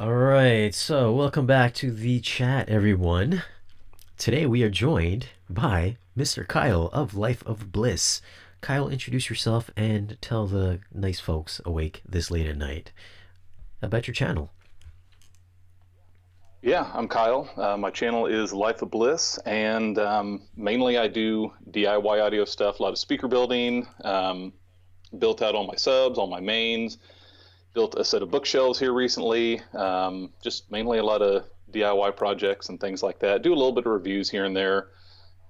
All right, so welcome back to the chat, everyone. Today we are joined by Mr. Kyle of Life of Bliss. Kyle, introduce yourself and tell the nice folks awake this late at night about your channel. Yeah, I'm Kyle. My channel is Life of Bliss, and mainly I do DIY audio stuff, a lot of speaker building, built out all my subs, all my mains, built a set of bookshelves here recently, just mainly a lot of DIY projects and things like that. Do a little bit of reviews here and there,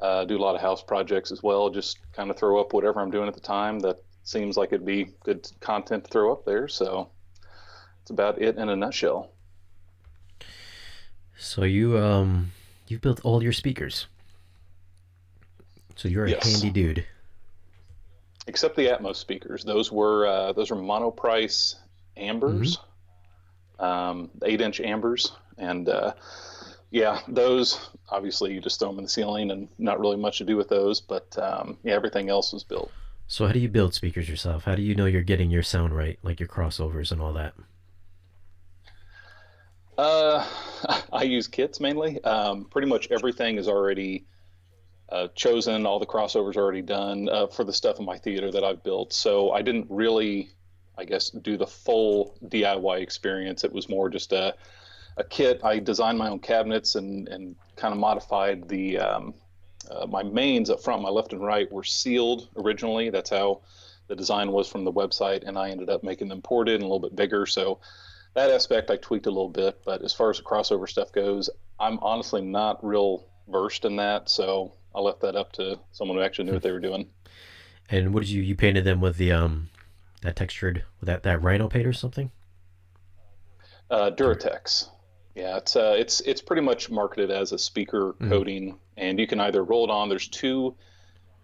do a lot of house projects as well, just kind of throw up whatever I'm doing at the time that seems like it'd be good content to throw up there. So that's about it in a nutshell. So you built all your speakers. So you're a Yes. handy dude. Except the Atmos speakers. Those are monoprice Mm-hmm. ambers, 8-inch ambers, and yeah, those obviously you just throw them in the ceiling and not really much to do with those. But yeah, everything else was built. So how do you build speakers yourself? How do you know you're getting your sound right, like your crossovers and all that? Uh, I use kits mainly. Pretty much everything is already chosen. All the crossovers are already done for the stuff in my theater that I've built. So I didn't really, I guess, do the full DIY experience. It was more just a kit. I designed my own cabinets and kind of modified my mains up front, my left and right, were sealed originally. That's how the design was from the website, and I ended up making them ported and a little bit bigger. So that aspect I tweaked a little bit. But as far as the crossover stuff goes, I'm honestly not real versed in that. So I left that up to someone who actually knew what they were doing. And what did you painted them with the that textured with that rhino paint or something? Duratex. Yeah, it's pretty much marketed as a speaker Mm-hmm. coating, and you can either roll it on. There's two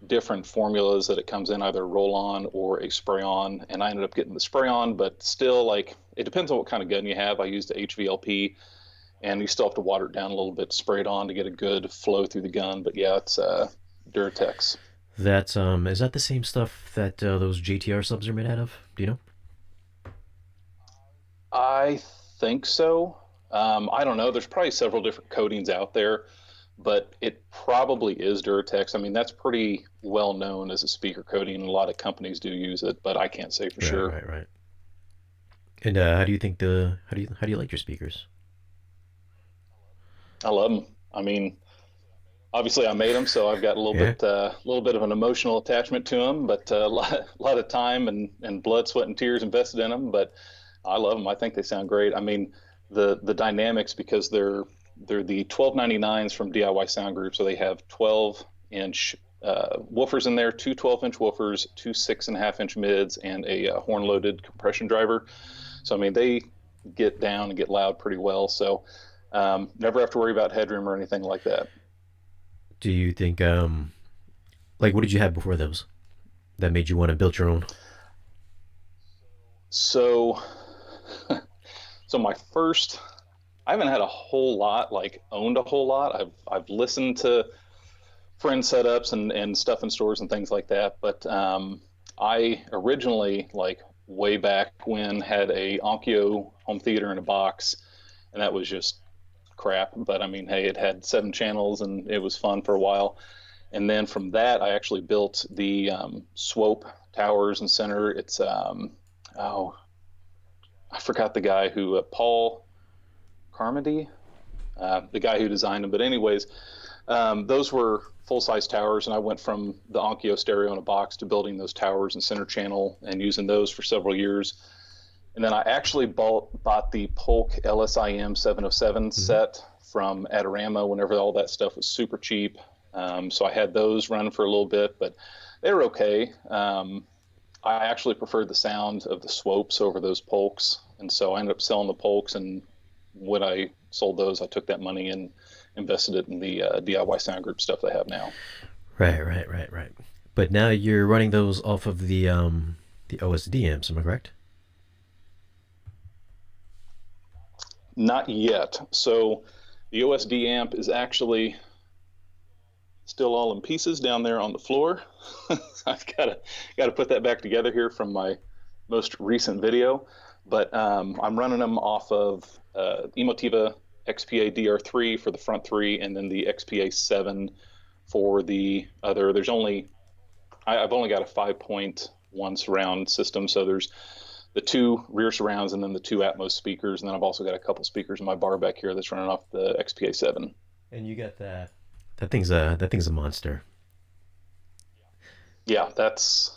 different formulas that it comes in, either roll on or a spray on. And I ended up getting the spray on, but still, like, it depends on what kind of gun you have. I used the HVLP, and you still have to water it down a little bit to spray it on to get a good flow through the gun. But yeah, it's Duratex. That is that the same stuff that those JTR subs are made out of? Do you know? I think so. I don't know. There's probably several different coatings out there, but it probably is Duratex. I mean, that's pretty well known as a speaker coating, and a lot of companies do use it, but I can't say for Right, sure. right, right. And how do you think the how do you like your speakers? I love them. I mean, obviously I made them, so I've got Yeah. a little bit of an emotional attachment to them, but a lot of time and blood, sweat, and tears invested in them. But I love them. I think they sound great. I mean, the dynamics, because they're the 1299s from DIY Sound Group, so they have 12-inch woofers in there, two 12-inch woofers, two 6.5-inch mids, and a horn-loaded compression driver. So I mean, they get down and get loud pretty well. So never have to worry about headroom or anything like that. Do you think like what did you have before those that made you want to build your own? So, so my first, I haven't had a whole lot, like owned a whole lot. I've listened to friend setups and stuff in stores and things like that. But I originally, like way back when, had a Onkyo home theater in a box, and that was just crap. But I mean, hey, it had 7 channels and it was fun for a while. And then from that, I actually built the Swope towers and center. It's oh, I forgot the guy who Paul Carmody, the guy who designed them. But anyways, those were full size towers, and I went from the Onkyo stereo in a box to building those towers and center channel and using those for several years. And then I actually bought the Polk LSIM 707 Mm-hmm. set from Adorama whenever all that stuff was super cheap. So I had those running for a little bit, but they were okay. I actually preferred the sound of the Swopes over those Polks, and so I ended up selling the Polks. And when I sold those, I took that money and invested it in the DIY Sound Group stuff they have now. Right, right, right, right. But now you're running those off of the OSD amps, am I correct? Not yet. So the OSD amp is actually still all in pieces down there on the floor. I've got to put that back together here from my most recent video. But I'm running them off of Emotiva XPA DR3 for the front three, and then the XPA 7 for the other. I've only got a 5.1 surround system, so there's the two rear surrounds and then the two Atmos speakers, and then I've also got a couple speakers in my bar back here that's running off the XPA 7. And you got that. That thing's a monster. Yeah, that's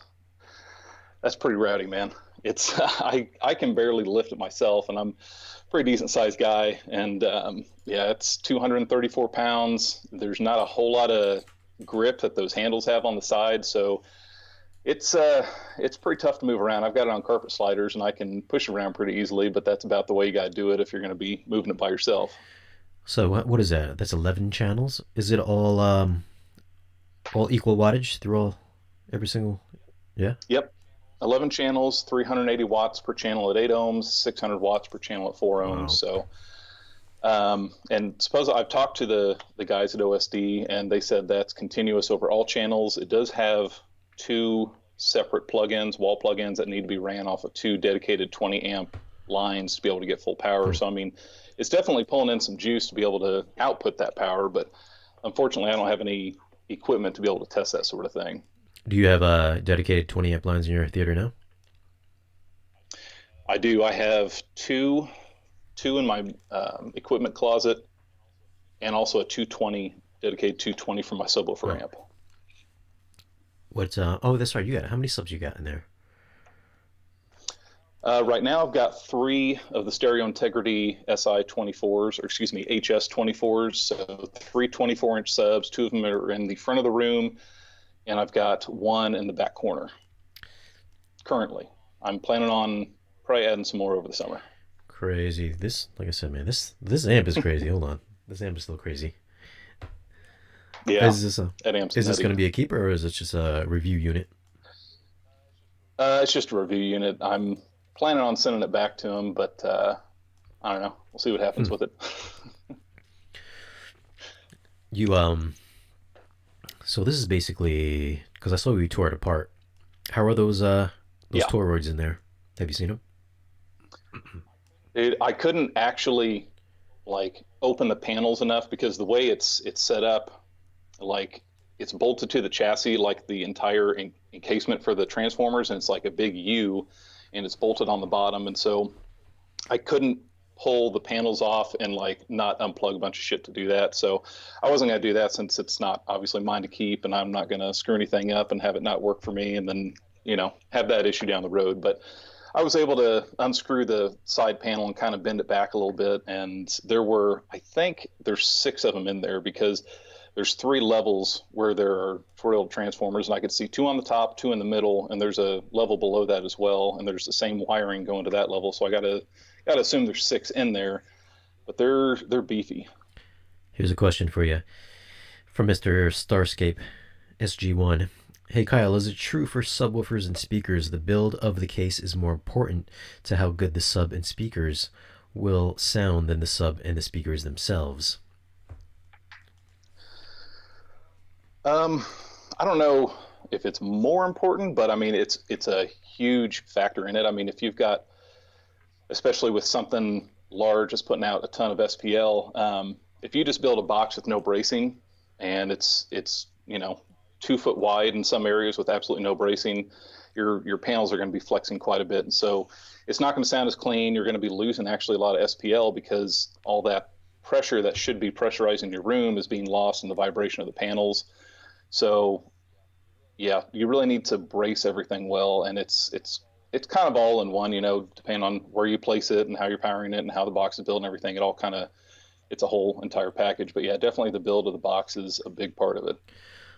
pretty rowdy, man. It's I can barely lift it myself, and I'm a pretty decent sized guy, and yeah, it's 234 pounds. There's not a whole lot of grip that those handles have on the side, so it's pretty tough to move around. I've got it on carpet sliders, and I can push it around pretty easily, but that's about the way you got to do it if you're going to be moving it by yourself. So what is that? That's 11 channels. Is it all equal wattage through all every single? Yeah. Yep. 11 channels, 380 watts per channel at 8 ohms, 600 watts per channel at 4 ohms. Wow. So, and suppose I've talked to the guys at OSD, and they said that's continuous over all channels. It does have two separate plugins, wall plugins that need to be ran off of two dedicated 20 amp lines to be able to get full power. Hmm. So, I mean, it's definitely pulling in some juice to be able to output that power, but unfortunately, I don't have any equipment to be able to test that sort of thing. Do you have dedicated 20 amp lines in your theater now? I do. I have two in my equipment closet, and also a 220 dedicated 220 for my subwoofer Oh, amp. what? Oh, that's right. You got how many subs you got in there? Right now, I've got three of the Stereo Integrity SI 24s, or excuse me, HS 24s. So three 24-inch subs. Two of them are in the front of the room, and I've got one in the back corner currently. I'm planning on probably adding some more over the summer. Crazy. This, like I said, man, this amp is crazy. Hold on, this amp is still crazy. Yeah, Is this a that amp's is this going nutty. to be a keeper or is it just a review unit? It's just a review unit. I'm planning on sending it back to him, but I don't know. We'll see what happens Hmm. with it. You So this is basically because I saw you tore it apart. How are those Yeah, toroids in there? Have you seen them? I couldn't actually like open the panels enough because the way it's set up, like it's bolted to the chassis, like the entire encasement for the transformers, and it's like a big U, and it's bolted on the bottom, and so I couldn't pull the panels off and like not unplug a bunch of shit to do that. So I wasn't gonna do that since it's not obviously mine to keep, and I'm not gonna screw anything up and have it not work for me, and then have that issue down the road. But I was able to unscrew the side panel and kind of bend it back a little bit, and I think there's six of them in there because there's three levels where there are twirled transformers, and I could see two on the top, two in the middle, and there's a level below that as well, and there's the same wiring going to that level. So I gotta assume there's six in there, but they're beefy. Here's a question for you from Mr. Starscape SG1. Hey Kyle, is it true for subwoofers and speakers the build of the case is more important to how good the sub and speakers will sound than the sub and the speakers themselves? Um, I don't know if it's more important, but I mean it's a huge factor in it. I mean, if you've got, especially with something large that's putting out a ton of SPL, if you just build a box with no bracing, and it's 2 foot wide in some areas with absolutely no bracing, your panels are going to be flexing quite a bit, and so it's not going to sound as clean. You're going to be losing actually a lot of SPL because all that pressure that should be pressurizing your room is being lost in the vibration of the panels. So yeah, you really need to brace everything well, and it's kind of all in one, depending on where you place it and how you're powering it and how the box is built and everything. It all kind of it's a whole entire package. But yeah, definitely the build of the box is a big part of it.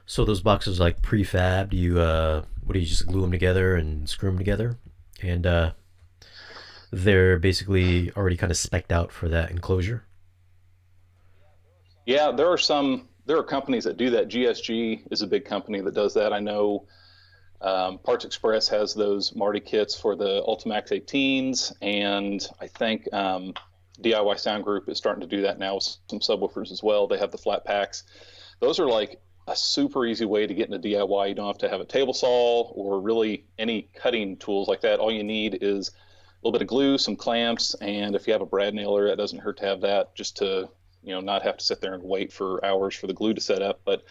So those boxes like prefab, do you what do you just glue them together and screw them together? And they're basically already kind of specced out for that enclosure. Yeah, there are companies that do that. GSG is a big company that does that. I know Parts Express has those Marty kits for the Ultimax 18s, and I think DIY Sound Group is starting to do that now with some subwoofers as well. They have the flat packs. Those are like a super easy way to get into DIY. You don't have to have a table saw or really any cutting tools like that. All you need is little bit of glue, some clamps, and if you have a brad nailer, it doesn't hurt to have that just to, not have to sit there and wait for hours for the glue to set up. But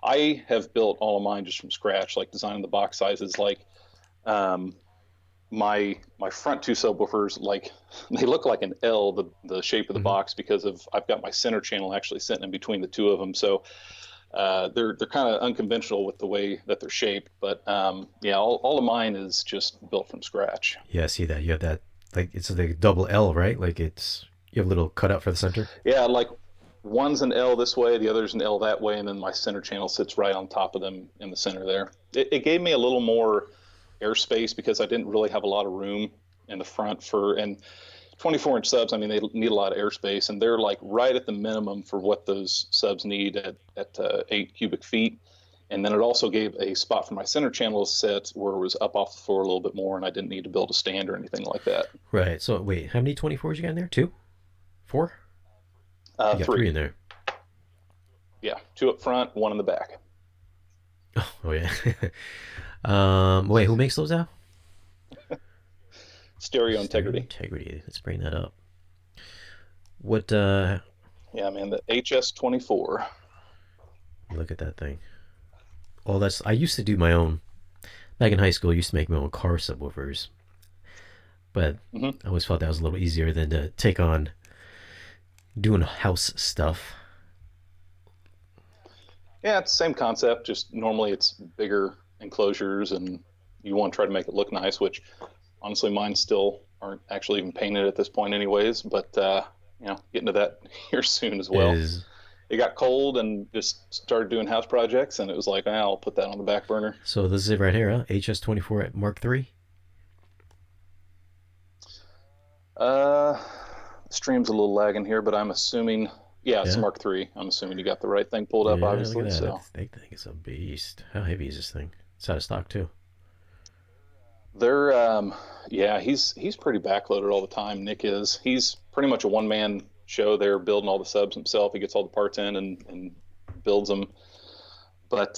I have built all of mine just from scratch, like designing the box sizes. Like um, my front two subwoofers, like they look like an L, the shape of the Hmm. box, because of I've got my center channel actually sitting in between the two of them. So they're kind of unconventional with the way that they're shaped. But yeah, all of mine is just built from scratch. Yeah, I see that. You have that, like, it's like a double L, right? Like it's, you have a little cutout for the center. Yeah, like one's an L this way, the other's an L that way, and then my center channel sits right on top of them in the center there. It gave me a little more airspace because I didn't really have a lot of room in the front for, and 24-inch subs, I mean, they need a lot of airspace, and they're like right at the minimum for what those subs need at 8 cubic feet. And then it also gave a spot for my center channel to sit where it was up off the floor a little bit more, and I didn't need to build a stand or anything like that. Right. So wait, how many 24s you got in there? Two? Four? You got three Three. in there. Yeah, two up front, one in the back. Oh yeah. Wait, who makes those now? Stereo Stereo integrity. Integrity. Let's bring that up. What? Yeah, man, the HS24. Look at that thing. Oh, that's. I used to do my own back in high school. I used to make my own car subwoofers, but Hmm. I always felt that was a little easier than to take on doing house stuff. Yeah, it's the same concept. Just normally it's bigger enclosures, and you want to try to make it look nice. Which honestly, mine still aren't actually even painted at this point, anyways. But getting to that here soon as well. Is It got cold and just started doing house projects, and it was like, I'll put that on the back burner. so this is it right here, huh? HS24 Mark III. Uh, Stream's a little lagging here, but I'm assuming, yeah, it's Yeah. Mark III. I'm assuming you got the right thing pulled up, Yeah. Look at obviously. that. So That thing is a beast. How heavy is this thing? It's out of stock too. they're, yeah, he's pretty backloaded all the time. Nick is. He's pretty much a one man show there, building all the subs himself. He gets all the parts in and builds them. But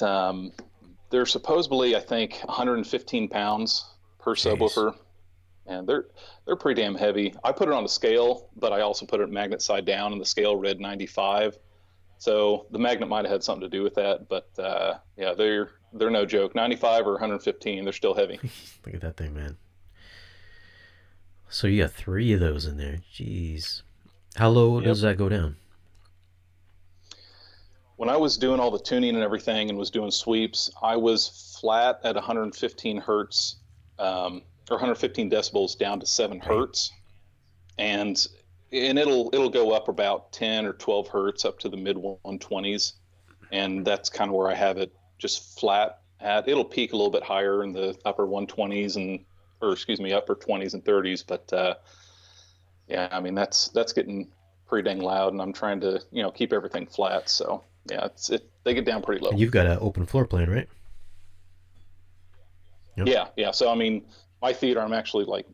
they're supposedly, I think, 115 pounds per Jeez. subwoofer, and they're pretty damn heavy. I put it on a scale, but I also put it magnet side down, and the scale read 95. So the magnet might have had something to do with that, but yeah, they're no joke. 95 or 115, they're still heavy. Look at that thing, man. So you got three of those in there. Jeez. How low does Yep. that go down? When I was doing all the tuning and everything and was doing sweeps, I was flat at 115 hertz, or 115 decibels down to 7 Right. hertz, and it'll go up about 10 or 12 hertz up to the mid 120s, and that's kind of where I have it just flat at. It'll peak a little bit higher in the upper 120s and, or excuse me, upper 20s and 30s, but yeah, I mean that's getting pretty dang loud, and I'm trying to keep everything flat. So yeah, they get down pretty And low. you've got an open floor plan, right? Yep. Yeah, yeah. So I mean, my theater, I'm actually like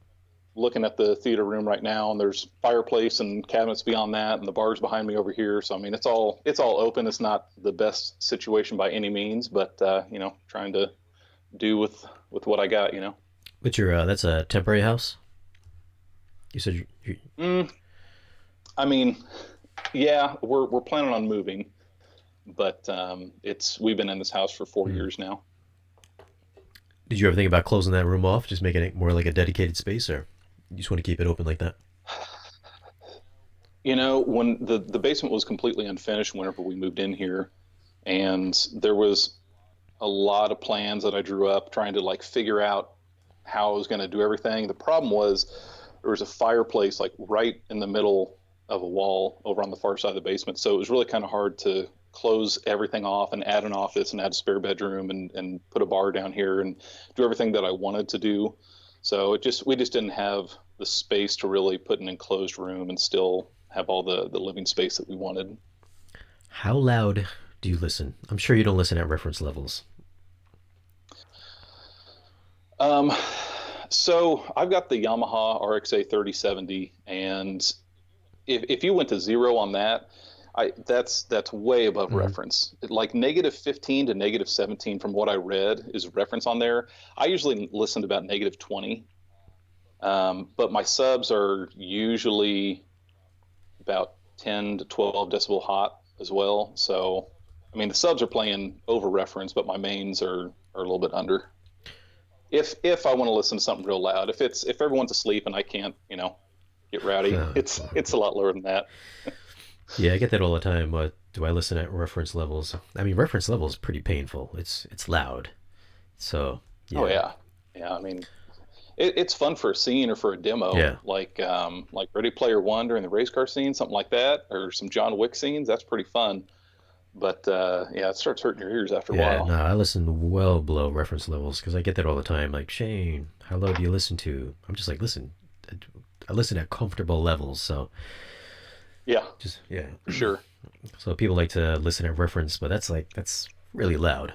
looking at the theater room right now, and there's fireplace and cabinets beyond that, and the bar's behind me over here. So I mean, it's all open. It's not the best situation by any means, but trying to do with what I got. What's your? That's a temporary house. You said you Mm, I mean, yeah, we're planning on moving, but it's we've been in this house for 4 years now. did you ever think about closing that room off, just making it more like a dedicated space, or you just want to keep it open like that? When the basement was completely unfinished whenever we moved in here, and there was a lot of plans that I drew up trying to like figure out how I was going to do everything. The problem was there was a fireplace like right in the middle of a wall over on the far side of the basement. So it was really kind of hard to close everything off and add an office and add a spare bedroom and put a bar down here and do everything that I wanted to do. So we just didn't have the space to really put an enclosed room and still have all the living space that we wanted. How loud do you listen? I'm sure you don't listen at reference levels. Um, so I've got the Yamaha RXA 3070, and if you went to zero on that, that's way above Mm-hmm. reference. Like -15 to -17 from what I read is reference on there. I usually listen to about -20. But my subs are usually about 10 to 12 decibel hot as well. So, I mean, the subs are playing over reference, but my mains are a little bit under. If I want to listen to something real loud, if everyone's asleep and I can't, get rowdy, it's a lot lower than that. Yeah, I get that all the time. Do I listen at reference levels? I mean, reference level is pretty painful. It's loud. So Oh yeah, yeah, yeah. I mean, it's fun for a scene or for a demo, yeah. like Ready Player One during the race car scene, something like that, or some John Wick scenes. That's pretty fun. But yeah, it starts hurting your ears after a Yeah, no, while. I listen well below reference levels because I get that all the time. Like, Shane, how low do you listen to? I'm just like, listen, I listen at comfortable levels. So Yeah, just, yeah. for sure. So people like to listen at reference, but that's really loud.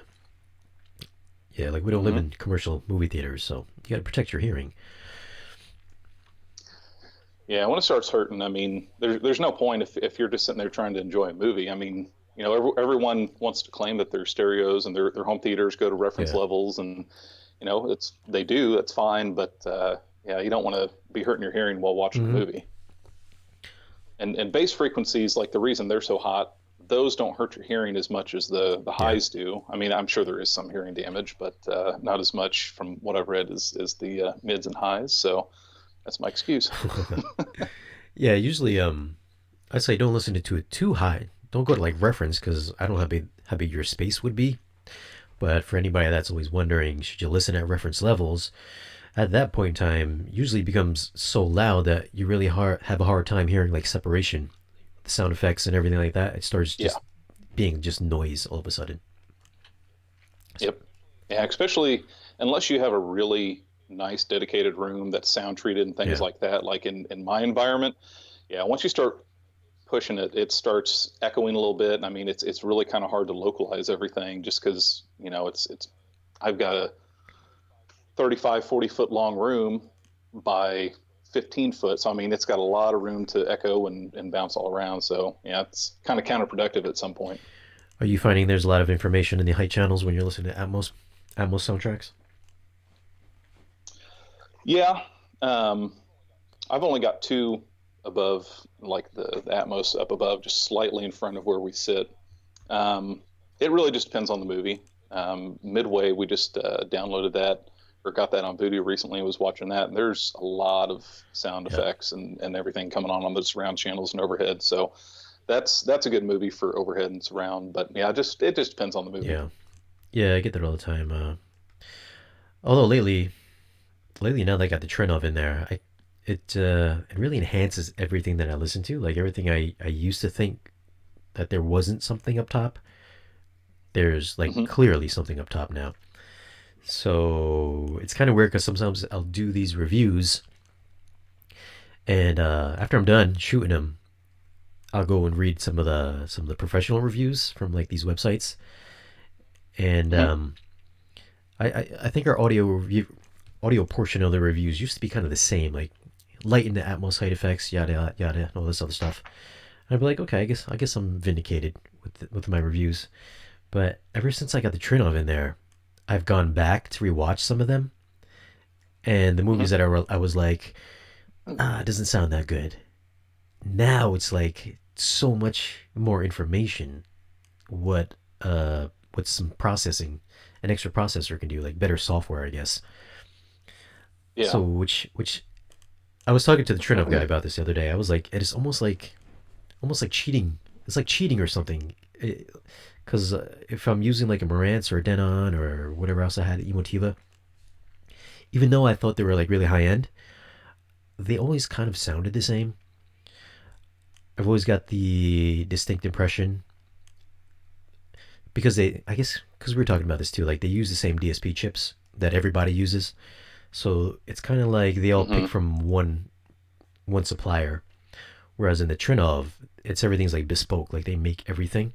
Yeah, like we don't live Hmm. in commercial movie theaters, so you got to protect your hearing. Yeah, when it starts hurting, I mean, there's no point if you're just sitting there trying to enjoy a movie. I mean, everyone wants to claim that their stereos and their home theaters go to reference Yeah. levels, and it's they do. That's fine, but yeah, you don't want to be hurting your hearing while watching a Mm-hmm. movie. And bass frequencies, like the reason they're so hot, those don't hurt your hearing as much as the Yeah. highs do. I mean, I'm sure there is some hearing damage, but not as much from what I've read as the mids and highs. So that's my excuse. Yeah. Usually, I say don't listen to it too high. Don't go to like reference because I don't know how big your space would be. But for anybody that's always wondering, should you listen at reference levels? At that point in time, usually becomes so loud that you really have a hard time hearing like separation, the sound effects and everything like that. It starts Yeah. just being just noise all of a sudden. So, Yep. Yeah, especially unless you have a really nice dedicated room that's sound treated and things yeah. like that, like in my environment. Yeah, once you start pushing it, it starts echoing a little bit. And I mean, it's really kind of hard to localize everything just because, it's I've got a 35, 40 foot long room by 15 foot. So I mean, it's got a lot of room to echo and bounce all around. So yeah, it's kind of counterproductive at some point. Are you finding there's a lot of information in the height channels when you're listening to Atmos soundtracks? Yeah. Um, I've only got two above, like the Atmos up above, just slightly in front of where we sit. It really just depends on the movie. Midway, we just downloaded that or got that on Vudu recently. I was watching that, and there's a lot of sound Yeah. effects and everything coming on the surround channels and overhead. So that's a good movie for overhead and surround. But yeah, just it just depends on the movie. Yeah. Yeah, I get that all the time. Although lately now that I got the Trinov in there, it really enhances everything that I listen to. Like everything I used to think that there wasn't something up top, there's like Hmm. clearly something up top now. So it's kind of weird because sometimes I'll do these reviews, and after I'm done shooting them, I'll go and read some of the professional reviews from like these websites, and Hmm. I think our audio portion of the reviews used to be kind of the same, like lighten the Atmos side effects, yada yada, and all this other stuff. And I'd be like, okay, I guess I'm vindicated with my reviews. But ever since I got the Trinov in there, I've gone back to rewatch some of them, and the movies Hmm. that I was like, it doesn't sound that good. Now it's like so much more information. What what some processing, an extra processor can do, like better software, I guess. So Yeah. which I was talking to the Trinov guy about this the other day. I was like, it is almost like cheating. It's like cheating or something. Because if I'm using like a Marantz or a Denon or whatever else I had, Emotiva, even though I thought they were like really high end, they always kind of sounded the same. I've always got the distinct impression because I guess because we were talking about this too, like they use the same DSP chips that everybody uses. So it's kind of like they all pick Hmm. from one supplier. Whereas in the Trinov, it's everything's like bespoke, like they make everything.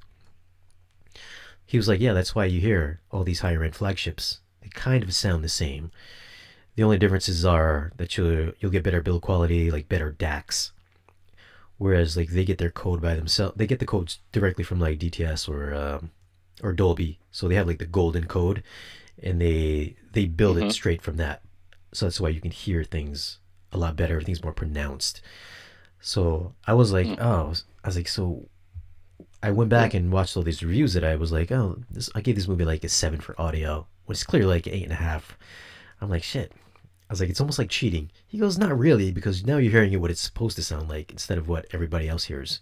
He was like, yeah, that's why you hear all these higher end flagships. They kind of sound the same. The only differences are that you'll get better build quality, like better DACs. Whereas like they get their code by themselves. They get the codes directly from like DTS or Dolby. So they have like the golden code, and they build it Hmm. straight from that. So that's why you can hear things a lot better. Everything's more pronounced. So I was like, Hmm. oh, I was like, so I went back and watched all these reviews that I was like, oh, this I gave this movie like a 7 for audio, which is clearly like an 8.5. I'm like, shit. I was like, it's almost like cheating. He goes, not really, because now you're hearing it what it's supposed to sound like instead of what everybody else hears.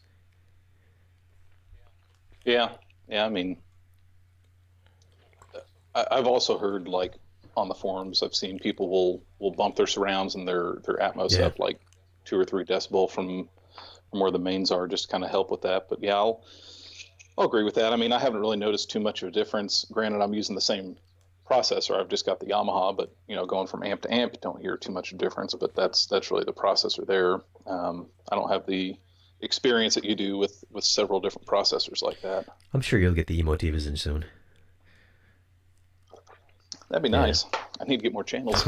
Yeah, yeah. I mean, I've also heard like on the forums, I've seen people will bump their surrounds and their Atmos Yeah, up like 2 or 3 decibel from where the mains are, just to kind of help with that. But yeah, I'll agree with that. I mean, I haven't really noticed too much of a difference. Granted, I'm using the same processor. I've just got the Yamaha, but going from amp to amp, you don't hear too much of a difference. But that's really the processor there. I don't have the experience that you do with several different processors like that. I'm sure you'll get the emotivas in soon. That'd be Yeah. nice. I need to get more channels.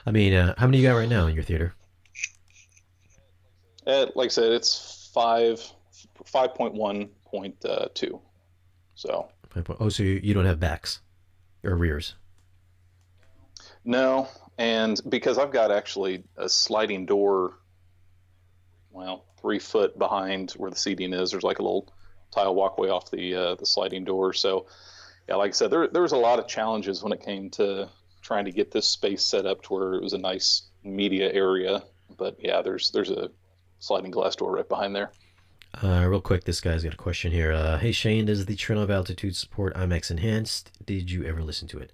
I mean, how many you got right now in your theater? Like I said, it's 5.1.2. So Oh, so you don't have backs or rears. no, and because I've got actually a sliding door, well, 3 foot behind where the seating is, there's like a little tile walkway off the sliding door. So yeah, like I said, there was a lot of challenges when it came to trying to get this space set up to where it was a nice media area. But yeah, there's a sliding glass door right behind there. Real quick, this guy's got a question here. Hey Shane, does the Trinov Altitude support IMAX Enhanced? Did you ever listen to it?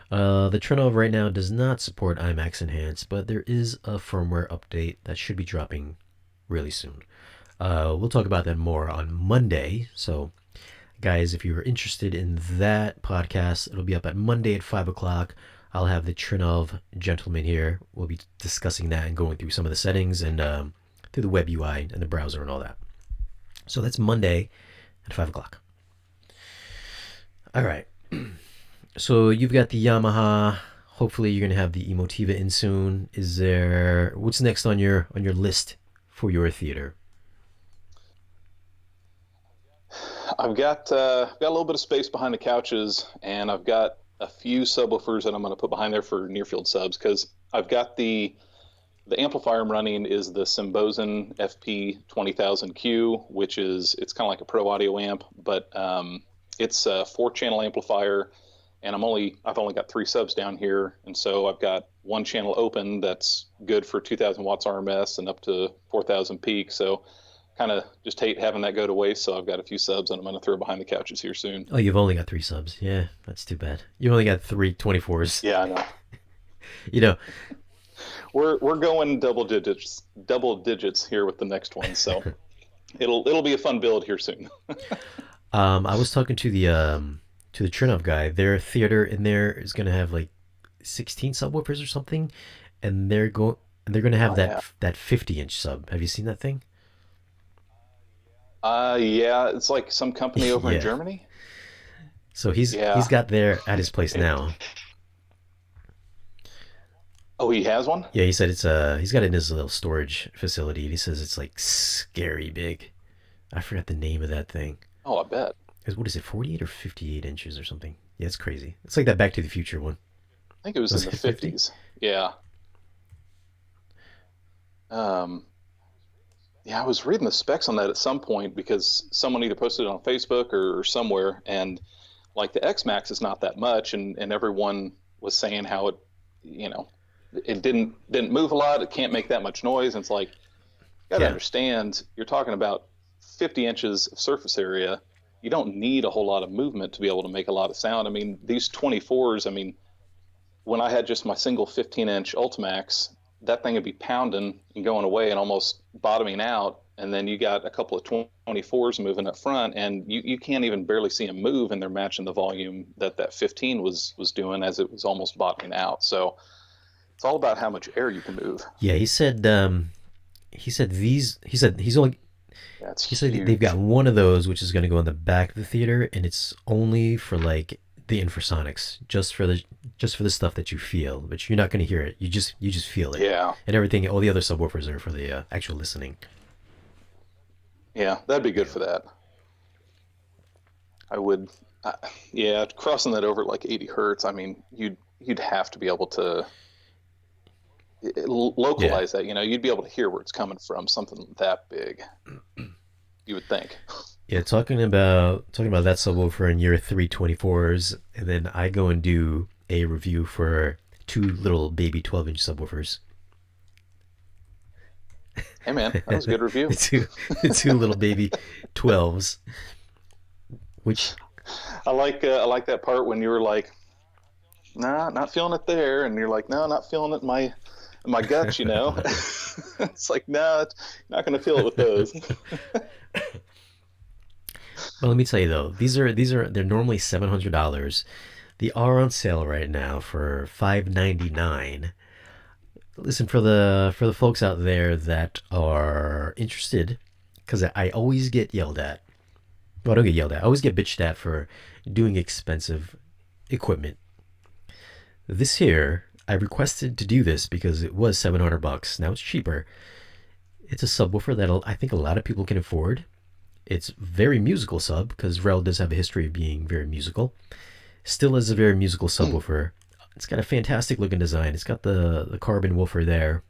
The Trinov right now does not support IMAX Enhanced, but there is a firmware update that should be dropping really soon. We'll talk about that more on Monday. So, guys, if you're interested in that podcast, it'll be up at Monday at 5 o'clock. I'll have the Trinov gentleman here. We'll be discussing that and going through some of the settings and through the web UI and the browser and all that. So that's Monday at 5 o'clock. All right. So you've got the Yamaha. Hopefully you're gonna have the Emotiva in soon. Is there what's next on your list for your theater? I've got a little bit of space behind the couches, and I've got a few subwoofers that I'm going to put behind there for near field subs because I've got the amplifier I'm running is the Symbosen FP 20000Q, which is it's kind of like a pro audio amp, but it's a 4 channel amplifier, and I've only got 3 subs down here, and so I've got one channel open that's good for 2000 watts RMS and up to 4000 peak. So kind of just hate having that go to waste. So I've got a few subs, and I'm going to throw behind the couches here soon. Oh, you've only got 3 subs. Yeah, that's too bad. You only got three 24s. Yeah, I know. You know, We're going double digits here with the next one, so it'll be a fun build here soon. I was talking to the Trinov guy. Their theater in there is gonna have like 16 subwoofers or something, and they're gonna have Oh yeah. that 50-inch sub. Have you seen that thing? Yeah, it's like some company over in Yeah. Germany. So he's Yeah. got there at his place It, now. oh, he has one? Yeah, he said it's he's got it in his little storage facility. And he says it's like scary big. I forgot the name of that thing. Oh, I bet. What is it, 48 or 58 inches or something? Yeah, it's crazy. It's like that Back to the Future one. I think it was in Was the it 50? 50s. Yeah. Um, yeah, I was reading the specs on that at some point because someone either posted it on Facebook or somewhere, and like the X Max is not that much, and everyone was saying how you know, it didn't move a lot. It can't make that much noise. And it's like, you got to Yeah. understand, you're talking about 50 inches of surface area. You don't need a whole lot of movement to be able to make a lot of sound. I mean, these 24s, I mean, when I had just my single 15-inch Ultimax, that thing would be pounding and going away and almost bottoming out. And then you got a couple of 24s moving up front, and you can't even barely see them move, and they're matching the volume that 15 was doing as it was almost bottoming out. So it's all about how much air you can move. Yeah, he said Yeah, it's he said they've got huge. one of those which is going to go in the back of the theater, and it's only for like the infrasonics, just for the stuff that you feel, but you're not going to hear it. You just feel it, Yeah, and everything. All the other subwoofers are for the actual listening. yeah, that'd be good Yeah, for that. I would, uh, yeah, crossing that over like 80 hertz. I mean, you'd have to be able to Yeah. localize that. You'd be able to hear where it's coming from. Something that big, you would think. Yeah, talking about that subwoofer in your 324s, and then I go and do a review for two little baby 12-inch subwoofers. Hey man, that was a good the review. two the two little baby 12s, which I like that part when you were like, nah, not feeling it there, and you're like, no, not feeling it in my guts. It's like, no, not going to feel it with those. well, let me tell you though, they're normally $700. They are on sale right now for $599. Listen, for the folks out there that are interested, because I always get yelled at. Well, I don't get yelled at. I always get bitched at for doing expensive equipment. This here, I requested to do this because it was $700. Now it's cheaper. It's a subwoofer that I think a lot of people can afford. It's very musical sub because REL does have a history of being very musical. Still is a very musical subwoofer. It's got a fantastic looking design. It's got the carbon woofer there.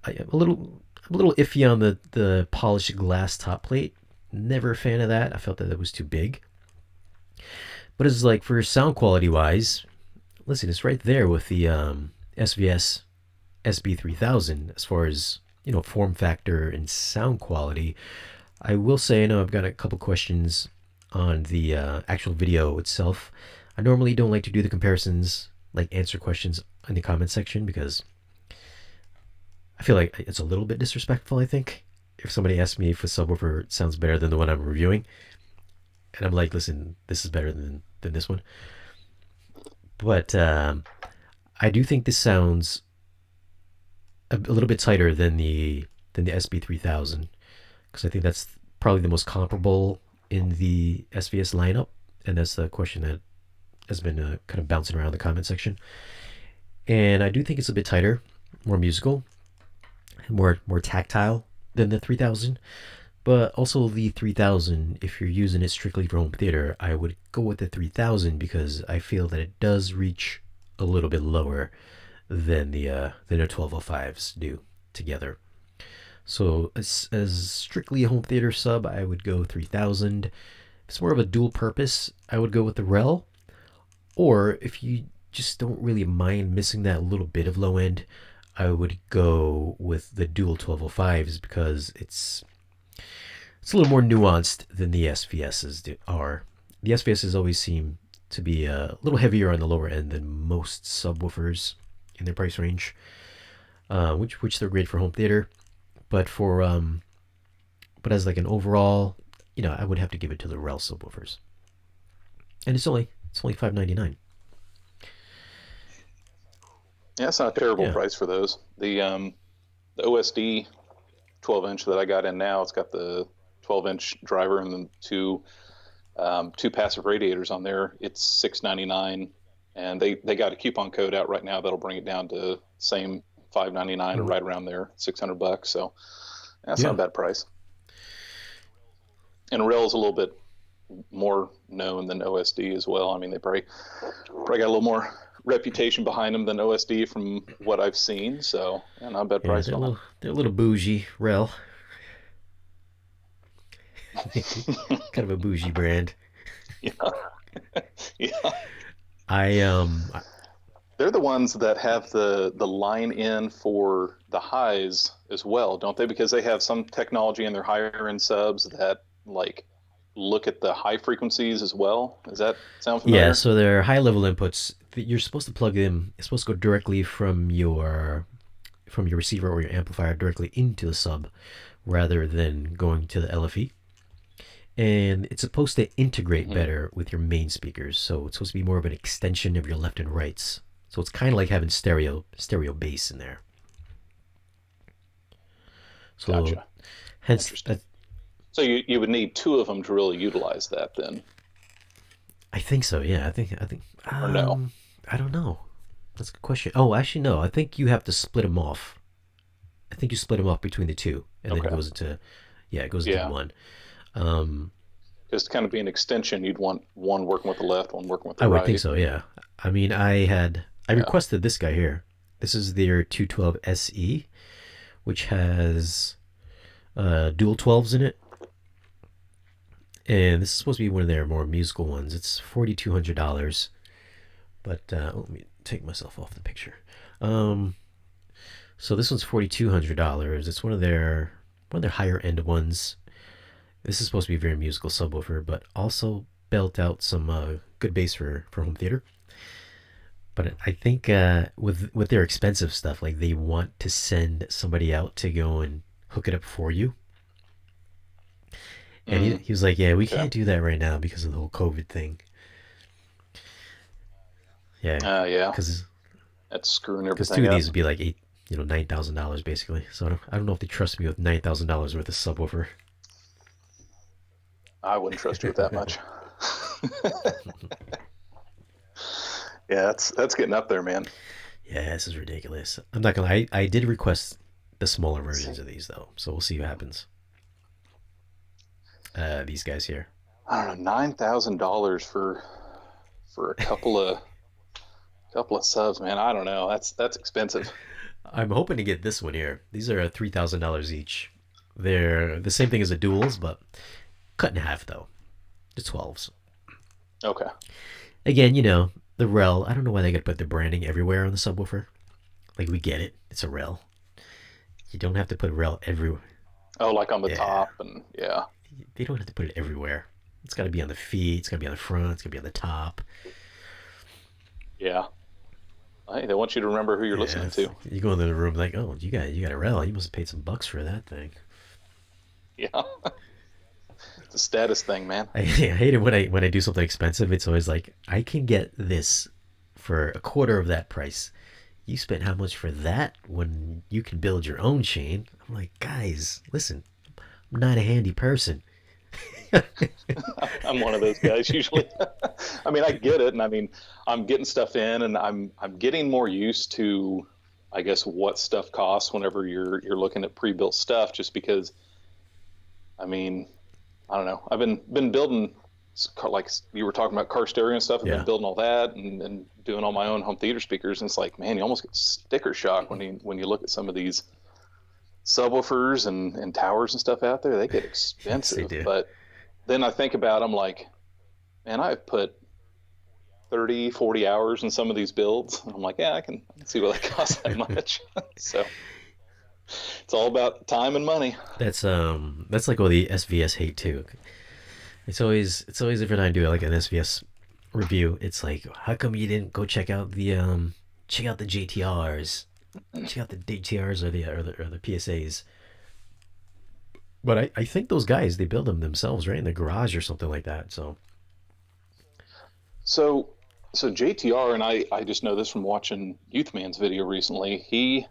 I'm a little iffy on the polished glass top plate. Never a fan of that. I felt that it was too big. But it's like for sound quality wise, listen, it's right there with the SVS SB3000 as far as form factor and sound quality. I will say, I know I've got a couple questions on the actual video itself. I normally don't like to do the comparisons, like answer questions in the comment section because I feel like it's a little bit disrespectful. I think if somebody asks me if a subwoofer sounds better than the one I'm reviewing, and I'm like, listen, this is better than this one. But I do think this sounds a little bit tighter than the SB3000 because I think that's probably the most comparable in the SVS lineup, and that's the question that has been kind of bouncing around the comment section. And I do think it's a bit tighter, more musical, more tactile than the 3000. But also the 3000, if you're using it strictly for home theater, I would go with the 3000 because I feel that it does reach a little bit lower than the 1205s do together. So as strictly a home theater sub, I would go 3000. If it's more of a dual purpose, I would go with the REL. Or if you just don't really mind missing that little bit of low end, I would go with the dual 1205s because it's a little more nuanced than the SVSs are. The SVSs always seem to be a little heavier on the lower end than most subwoofers in their price range, which they're great for home theater. But but as like an overall, I would have to give it to the REL subwoofers, and it's only $599. Yeah, it's not a terrible Yeah. price for those. The OSD 12-inch that I got in now, it's got the 12-inch driver and then two passive radiators on there. It's $699, and they got a coupon code out right now that'll bring it down to same $599 or Mm. right around there, $600. So that's not Yeah. a bad price. And REL is a little bit more known than OSD as well. I mean, they probably got a little more reputation behind them than OSD from what I've seen. So yeah, not a bad Yeah, price on they're a little bougie, REL. them. Kind of a bougie brand. Yeah, yeah. I They're the ones that have the line in for the highs as well, don't they? Because they have some technology in their higher end subs that like look at the high frequencies as well. Does that sound Yeah, familiar? so they're high level inputs. You're supposed to plug them. It's supposed to go directly from your receiver or your amplifier directly into the sub, rather than going to the LFE. And it's supposed to integrate Hmm. better with your main speakers. So it's supposed to be more of an extension of your left and rights. So it's kind of like having stereo bass in there. So Gotcha. hence Interesting. that So you would need two of them to really utilize that then, I think so. Yeah, I think or no? I don't know. That's a good question. Oh, actually no. I think you have to split them off. I think you split them off between the two, and then it Okay. goes into yeah, it goes into the Yeah. one. Um, Just to kind of be an extension, you'd want one working with the left, one working with the I would think right. so. Yeah. I mean, I Yeah. requested this guy here. This is their 212 SE, which has dual 12s in it. And this is supposed to be one of their more musical ones. It's $4,200. But let me take myself off the picture. Um, so this one's $4,200. It's one of their higher end ones. This is supposed to be a very musical subwoofer, but also belt out some good bass for home theater. But I think with their expensive stuff, like they want to send somebody out to go and hook it up for you. And he, Mm, he was like, "Yeah, we okay. can't do that right now because of the whole COVID thing." Yeah, Yeah, because that's screwing two everything of these up. would be like $9,000 basically. So I don't know if they trust me with $9,000 worth of subwoofer. I wouldn't trust you with that much. Yeah, that's getting up there, man. Yeah, this is ridiculous. I'm not gonna lie. I did request the smaller versions So, of these though, so we'll see what happens. These guys here. I don't know, $9,000 for a couple of subs, man. I don't know. That's expensive. I'm hoping to get this one here. These are $3,000 each. They're the same thing as the duals, but cut in half though. The 12s. Okay. Again, the REL. I don't know why they got to put the branding everywhere on the subwoofer. Like we get it. It's a REL. You don't have to put REL everywhere. Oh, like on the Yeah, top and yeah. they don't have to put it everywhere. It's got to be on the feet. It's got to be on the front. It's got to be on the top. Yeah. Hey, they want you to remember who you're Yeah, listening to. you go into the room like, oh, you got a REL. You must have paid some bucks for that thing. Yeah. It's a status thing, man. I hate it when I do something expensive. It's always like I can get this for a quarter of that price. You spent how much for that when you can build your own chain? I'm like, guys, listen, I'm not a handy person. I'm one of those guys usually. I mean, I get it, and I mean, I'm getting stuff in, and I'm getting more used to, I guess, what stuff costs whenever you're looking at pre-built stuff. Just because, I mean, I don't know. I've been building like you were talking about car stereo and stuff. I've been Yeah, building all that and doing all my own home theater speakers, and it's like, man, you almost get sticker shock when you look at some of these subwoofers and towers and stuff out there. They get yes, they expensive, do. but then I think about them like, man, I've put 30, 40 hours in some of these builds. And I'm like, yeah, I can see why they cost that much. So it's all about time and money. That's like what the SVS hate too. It's always every time I do like an SVS review, it's like, how come you didn't go check out the JTRs, check out the JTRs or the PSAs. But I think those guys they build them themselves, right, in the garage or something like that. So So so JTR, and I just know this from watching Youthman's video recently. He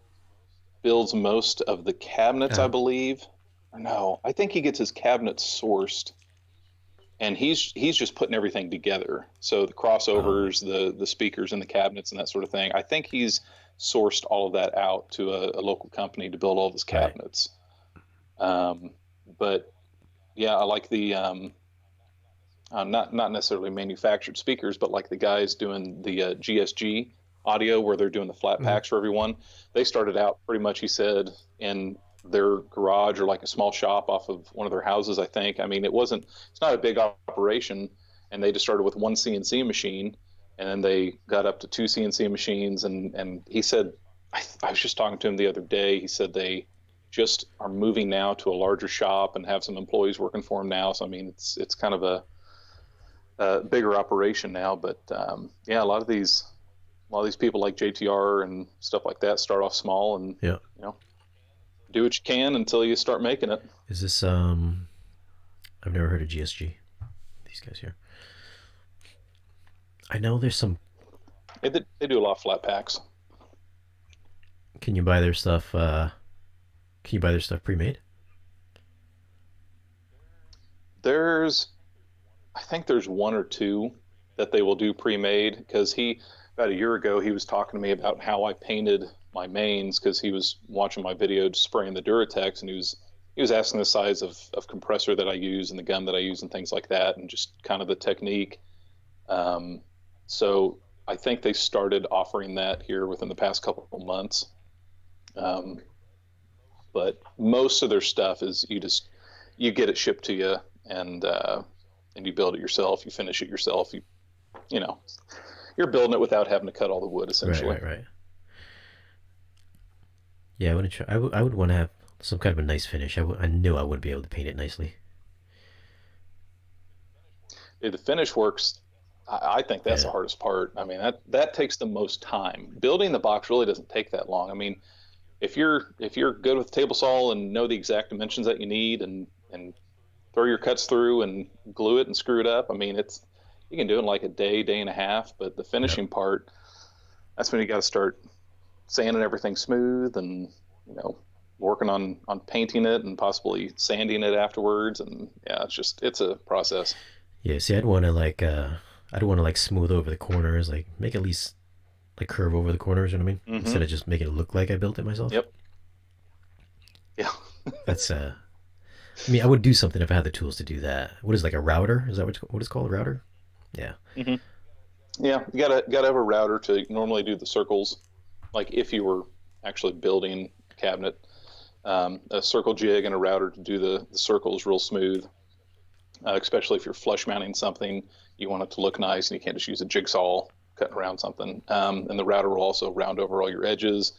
builds most of the cabinets, I uh, believe. Or no, I think he gets his cabinets sourced and he's just putting everything together. So the oh, crossovers, the speakers and the cabinets and that sort of thing. I think he's sourced all of that out to a local company to build all of his right. cabinets. Um, but yeah, I like the not necessarily manufactured speakers, but like the guys doing the GSG audio where they're doing the flat Mm-hmm. packs for everyone. They started out pretty much, he said, in their garage or like a small shop off of one of their houses, I think. I mean, it's not a big operation. And they just started with one CNC machine and then they got up to two CNC machines. And he said, I was just talking to him the other day. He said they just are moving now to a larger shop and have some employees working for them now. So, I mean, it's kind of a bigger operation now. But yeah, a lot of these people like JTR and stuff like that start off small and Yeah. you know do what you can until you start making it. Is this I've never heard of GSG. These guys here. I know there's some. They do a lot of flat packs. Can you buy their stuff? Can you buy their stuff pre-made? There's I think there's one or two that they will do pre-made because he about a year ago he was talking to me about how I painted my mains because he was watching my video spraying the Duratex and he was asking the size of compressor that I use and the gun that I use and things like that and just kind of the technique. Um, so I think they started offering that here within the past couple of months. Um, but most of their stuff is you get it shipped to you, and and you build it yourself. You finish it yourself. You know you're building it without having to cut all the wood Right, essentially. right, right. Yeah, I want to try. I would want to have some kind of a nice finish. I knew I wouldn't be able to paint it nicely. The finish works. I think that's Yeah, the hardest part. I mean that takes the most time. Building the box really doesn't take that long. I mean, if you're good with table saw and know the exact dimensions that you need and throw your cuts through and glue it and screw it up, I mean it's you can do it in like a day, day and a half. But the yeah, finishing part, that's when you got to start sanding everything smooth and you know working on painting it and possibly sanding it afterwards. And yeah, it's a process. yeah. See, I'd want to like smooth over the corners, like make at least like curve over the corners. You know what I mean? Mm-hmm. Instead of just making it look like I built it myself. Yep. Yeah. That's I mean, I would do something if I had the tools to do that. What is like a router? Is that what it's called? A router? Yeah. Mm-hmm. Yeah, you gotta have a router to normally do the circles. Like if you were actually building a cabinet, a circle jig and a router to do the circles real smooth. Especially if you're flush mounting something, you want it to look nice, and you can't just use a jigsaw cutting around something. And the router will also round over all your edges.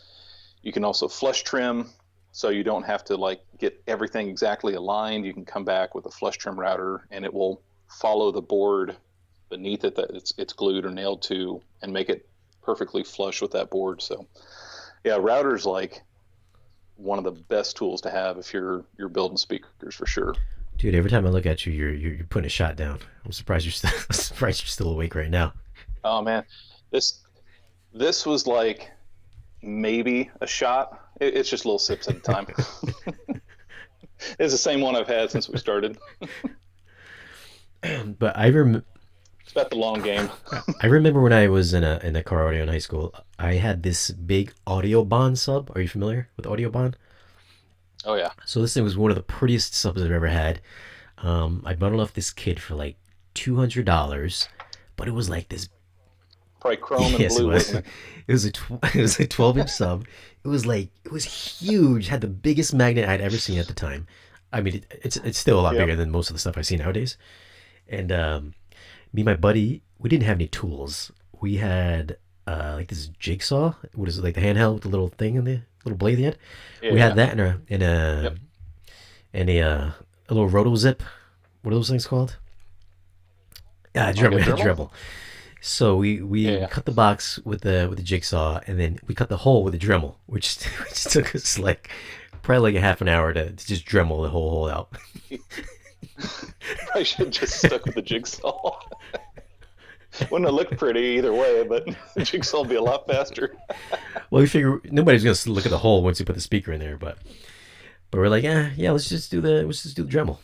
You can also flush trim, so you don't have to like get everything exactly aligned. You can come back with a flush trim router, and it will follow the board beneath it that it's glued or nailed to, and make it perfectly flush with that board. So yeah, router's like one of the best tools to have if you're building speakers for sure. Dude, every time I look at you, you're putting a shot down. I'm surprised you're still I'm surprised you're still awake right now. Oh man, this this was like maybe a shot. It's just little sips at a time. It's the same one I've had since we started. But It's about the long game. I remember when I was in a car audio in high school, I had this big audio bond sub. Are you familiar with audio bond? Oh yeah, So this thing was one of the prettiest subs I've ever had. I bought it off this kid for like $200, but it was like this. probably chrome and Yes, it blue, was. wasn't It it? was it was a 12-inch sub. It was huge. Had the biggest magnet I'd ever seen at the time. I mean, it's still a lot bigger Yep. than most of the stuff I see nowadays. And me and my buddy, we didn't have any tools. We had like this jigsaw. What is it, like the handheld with the little thing in the little blade at the end? We had Yeah. that Yep. in a little roto zip. What are those things called? Yeah, Like a Dremel. Dremel. Dremel. So we Yeah. cut the box with the jigsaw, and then we cut the hole with the Dremel, which took us like probably like a half an hour to just Dremel the whole hole out. Probably should have just stuck with the jigsaw. Wouldn't have looked pretty either way, but the jigsaw would be a lot faster. Well, we figure nobody's gonna look at the hole once you put the speaker in there, but we're like, yeah, let's just do the Dremel.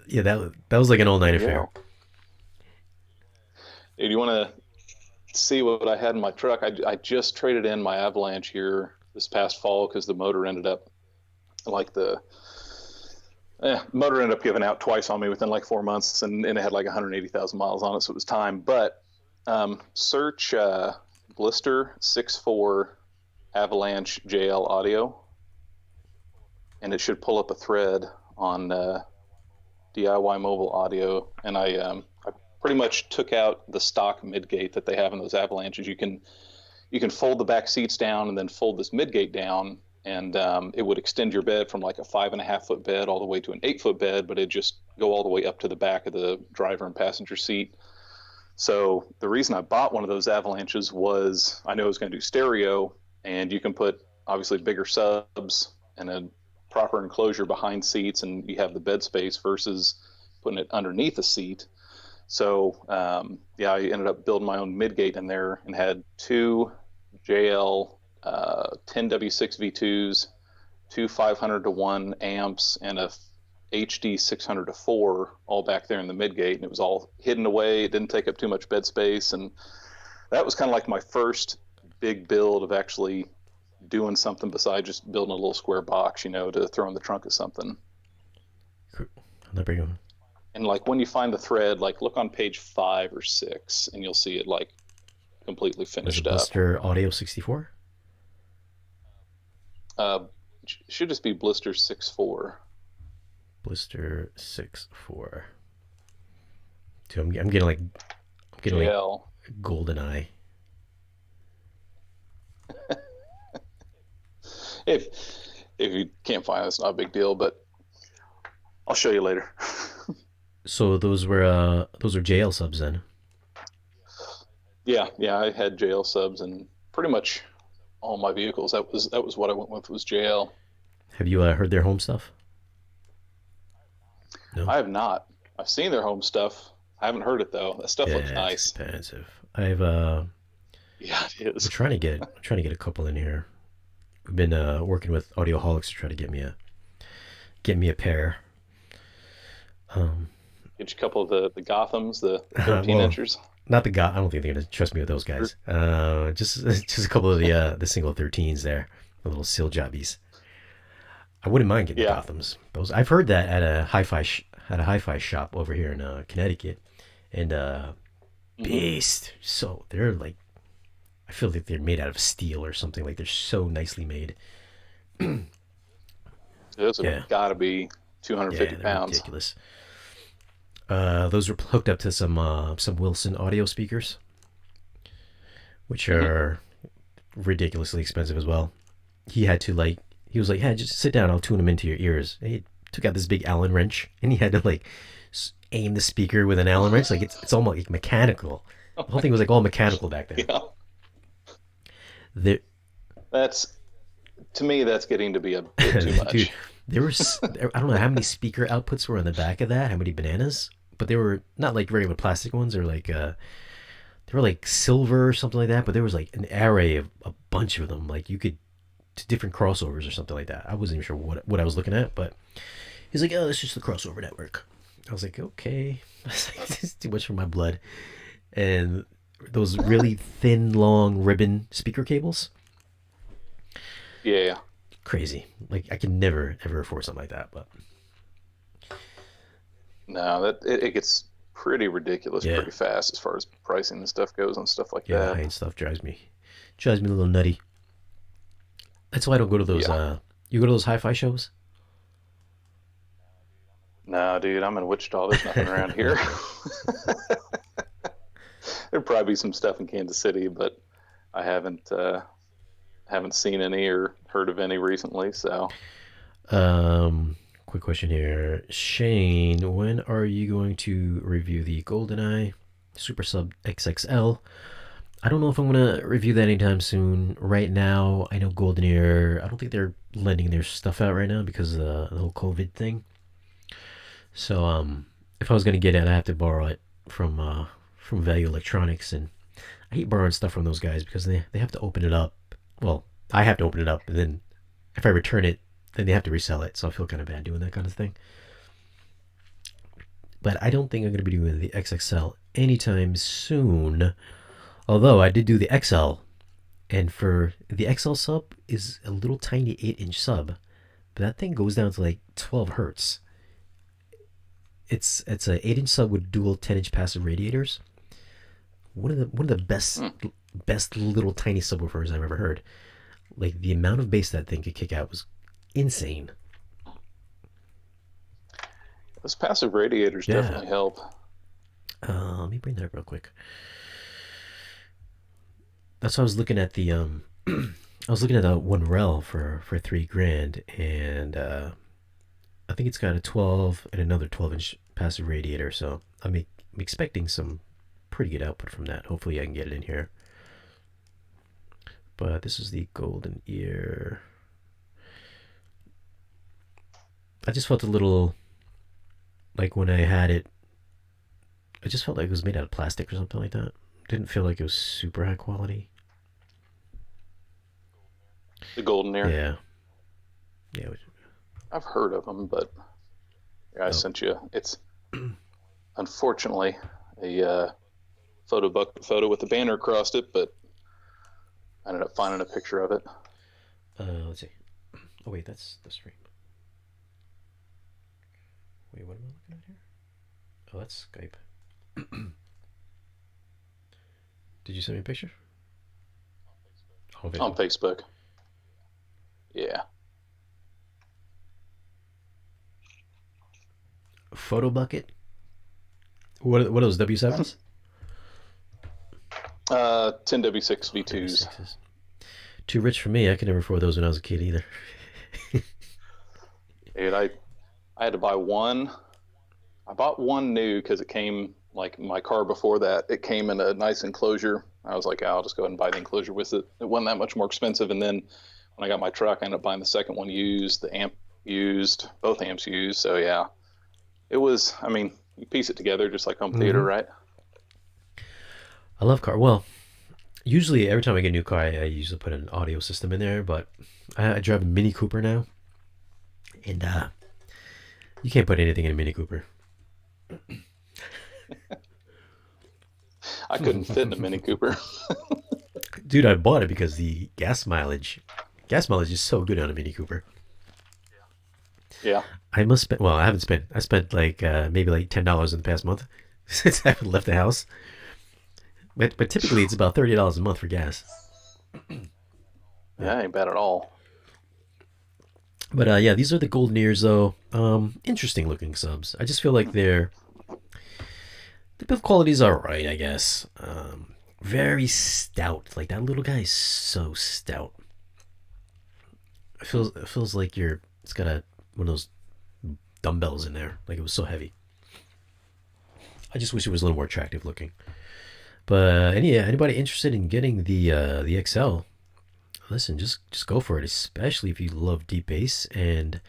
Yeah, that was like an all night There you affair. go. Hey, do you want to see what I had in my truck? I just traded in my Avalanche here this past fall because the motor ended up like the motor ended up giving out twice on me within like 4 months, and it had like 180,000 miles on it, so it was time. But search Blister 6.4 Avalanche JL audio, and it should pull up a thread on DIY mobile audio. And I pretty much took out the stock midgate that they have in those Avalanches. You can fold the back seats down and then fold this midgate down, and it would extend your bed from like a 5.5 foot bed all the way to an 8 foot bed, but it just go all the way up to the back of the driver and passenger seat. So the reason I bought one of those Avalanches was I knew I was going to do stereo, and you can put obviously bigger subs and a proper enclosure behind seats, and you have the bed space versus putting it underneath the seat. So yeah, I ended up building my own midgate in there and had two JL 10W6 V2s, two 500 to 1 amps, and a HD 600 to 4 all back there in the midgate. And it was all hidden away. It didn't take up too much bed space. And that was kind of like my first big build of actually doing something besides just building a little square box, to throw in the trunk of something. I'm not bringing. And like when you find the thread, like look on page 5 or 6, and you'll see it like completely Was it finished up. Blister Audio 64? Uh, should just be Blister 6.4. Blister 64. Dude, I'm getting like JL. golden eye. If if you can't find it, it's not a big deal, but I'll show you later. So those are JL subs then. Yeah, yeah, I had JL subs and pretty much all my vehicles. That was what I went with was JL. Have you heard their home stuff? No. I have not. I've seen their home stuff. I haven't heard it though. That stuff looks Yeah, it's nice. expensive. I've Yeah, it I'm is. trying to get a couple in here. We've been working with Audioholics to try to get me a pair. Um, Get you a couple of the Gothams, the 13 well, inchers. not the guy. I don't think they're gonna trust me with those guys. Just a couple of the single 13s there, the little seal jobbies. I wouldn't mind getting the Yeah. Gothams. Those I've heard that at a hi-fi shop over here in Connecticut, and Hmm. beast. So they're like, I feel like they're made out of steel or something. Like they're so nicely made. Those have Yeah, got to be 250 yeah, they're pounds. ridiculous. Those are hooked up to some Wilson audio speakers, which Hmm. are ridiculously expensive as well. He had to like, he was like, "Hey, just sit down. I'll tune them into your ears." And he took out this big Allen wrench and he had to like aim the speaker with an Allen wrench. Like it's almost like mechanical. Oh The whole my, thing was like all mechanical back then. yeah. There, That's to me that's getting to be a bit too dude, much. there was I don't know how many speaker outputs were on the back of that, how many bananas, but they were not like regular plastic ones. They were like silver or something like that. But there was like an array of a bunch of them. Like you could to different crossovers or something like that. I wasn't even sure what I was looking at, but he's like, "Oh, it's just the crossover network." I was like, "Okay." I was like, "This is too much for my blood." And those really thin, long ribbon speaker cables, Yeah. crazy. Like I can never ever afford something like that. But No, it gets pretty ridiculous yeah, pretty fast as far as pricing and stuff goes on stuff like yeah, the that. high end stuff drives me a little nutty. That's why I don't go to those. Yeah. You go to those hi-fi shows? No, dude, I'm in Wichita. There's nothing around here. There'd probably be some stuff in Kansas City, but I haven't seen any or heard of any recently. So Quick question here, Shane. When are you going to review the GoldenEye Super Sub XXL? I don't know if I'm gonna review that anytime soon. Right now, I know Golden Ear. I don't think they're lending their stuff out right now because of the whole COVID thing. So if I was gonna get it, I have to borrow it from Value Electronics, and I hate borrowing stuff from those guys because they have to open it up. Well, I have to open it up, and then if I return it, then they have to resell it. So I feel kind of bad doing that kind of thing. But I don't think I'm gonna be doing the XXL anytime soon. Although I did do the XL, and for the XL sub is a little tiny 8-inch sub, but that thing goes down to like 12 hertz. It's a 8-inch sub with dual 10-inch passive radiators. One of the hmm, best little tiny subwoofers I've ever heard. Like the amount of bass that thing could kick out was insane. those passive radiators Yeah. definitely help. Let me bring that up real quick. That's why I was looking at the I was looking at a one REL for 3 grand, and I think it's got a 12 and another 12-inch passive radiator. So I'm expecting some pretty good output from that. Hopefully, I can get it in here. But this is the Golden Ear. I just felt a little like when I had it. I just felt like it was made out of plastic or something like that. Didn't feel like it was super high quality. The Golden Ear. Yeah, yeah. I've heard of them, but yeah, I Oh, sent you. It's unfortunately a photo with the banner across it, but I ended up finding a picture of it. let's see. Oh wait, that's the stream. Wait, what am I looking at here? Oh, that's Skype. Did you send me a picture? On on Facebook. Facebook. Yeah. Photo bucket. What are those W7s? 10W6 V2s. W6s. Too rich for me. I could never afford those when I was a kid either. Dude, I had to buy one. I bought one new because it came like my car before that. It came in a nice enclosure. I was like, I'll just go ahead and buy the enclosure with it. It wasn't that much more expensive. And then when I got my truck, I ended up buying the second one used, the amp used, both amps used. So yeah, it was. I mean, you piece it together just like home theater, Mm-hmm. right? I love car. Well, usually every time I get a new car, I usually put an audio system in there. But I drive a Mini Cooper now, and you can't put anything in a Mini Cooper. I couldn't fit in a Mini Cooper. Dude, I bought it because the gas mileage is so good on a Mini Cooper. Yeah. I must spend. Well, I haven't spent. I spent like maybe like $10 in the past month since I haven't left the house. But typically it's about $30 a month for gas. Yeah. Yeah, ain't bad at all. But yeah, these are the golden ears though. Interesting looking subs. I just feel like the build quality is alright, I guess. Very stout. Like that little guy is so stout. It feels like it's got a one of those dumbbells in there. Like it was so heavy. I just wish it was a little more attractive looking. But anybody interested in getting the XL, listen, just go for it. Especially if you love deep bass and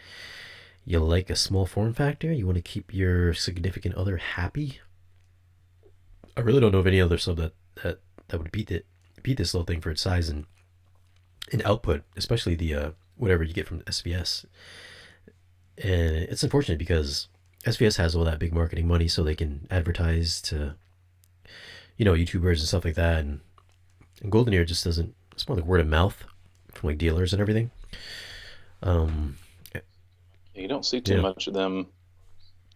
you like a small form factor. You want to keep your significant other happy. I really don't know of any other sub that would beat this little thing for its size and output, especially the whatever you get from SVS. And it's unfortunate because SVS has all that big marketing money, so they can advertise to YouTubers and stuff like that. And Golden Ear just doesn't. It's more like word of mouth from like dealers and everything. Um, You don't see too yeah, much of them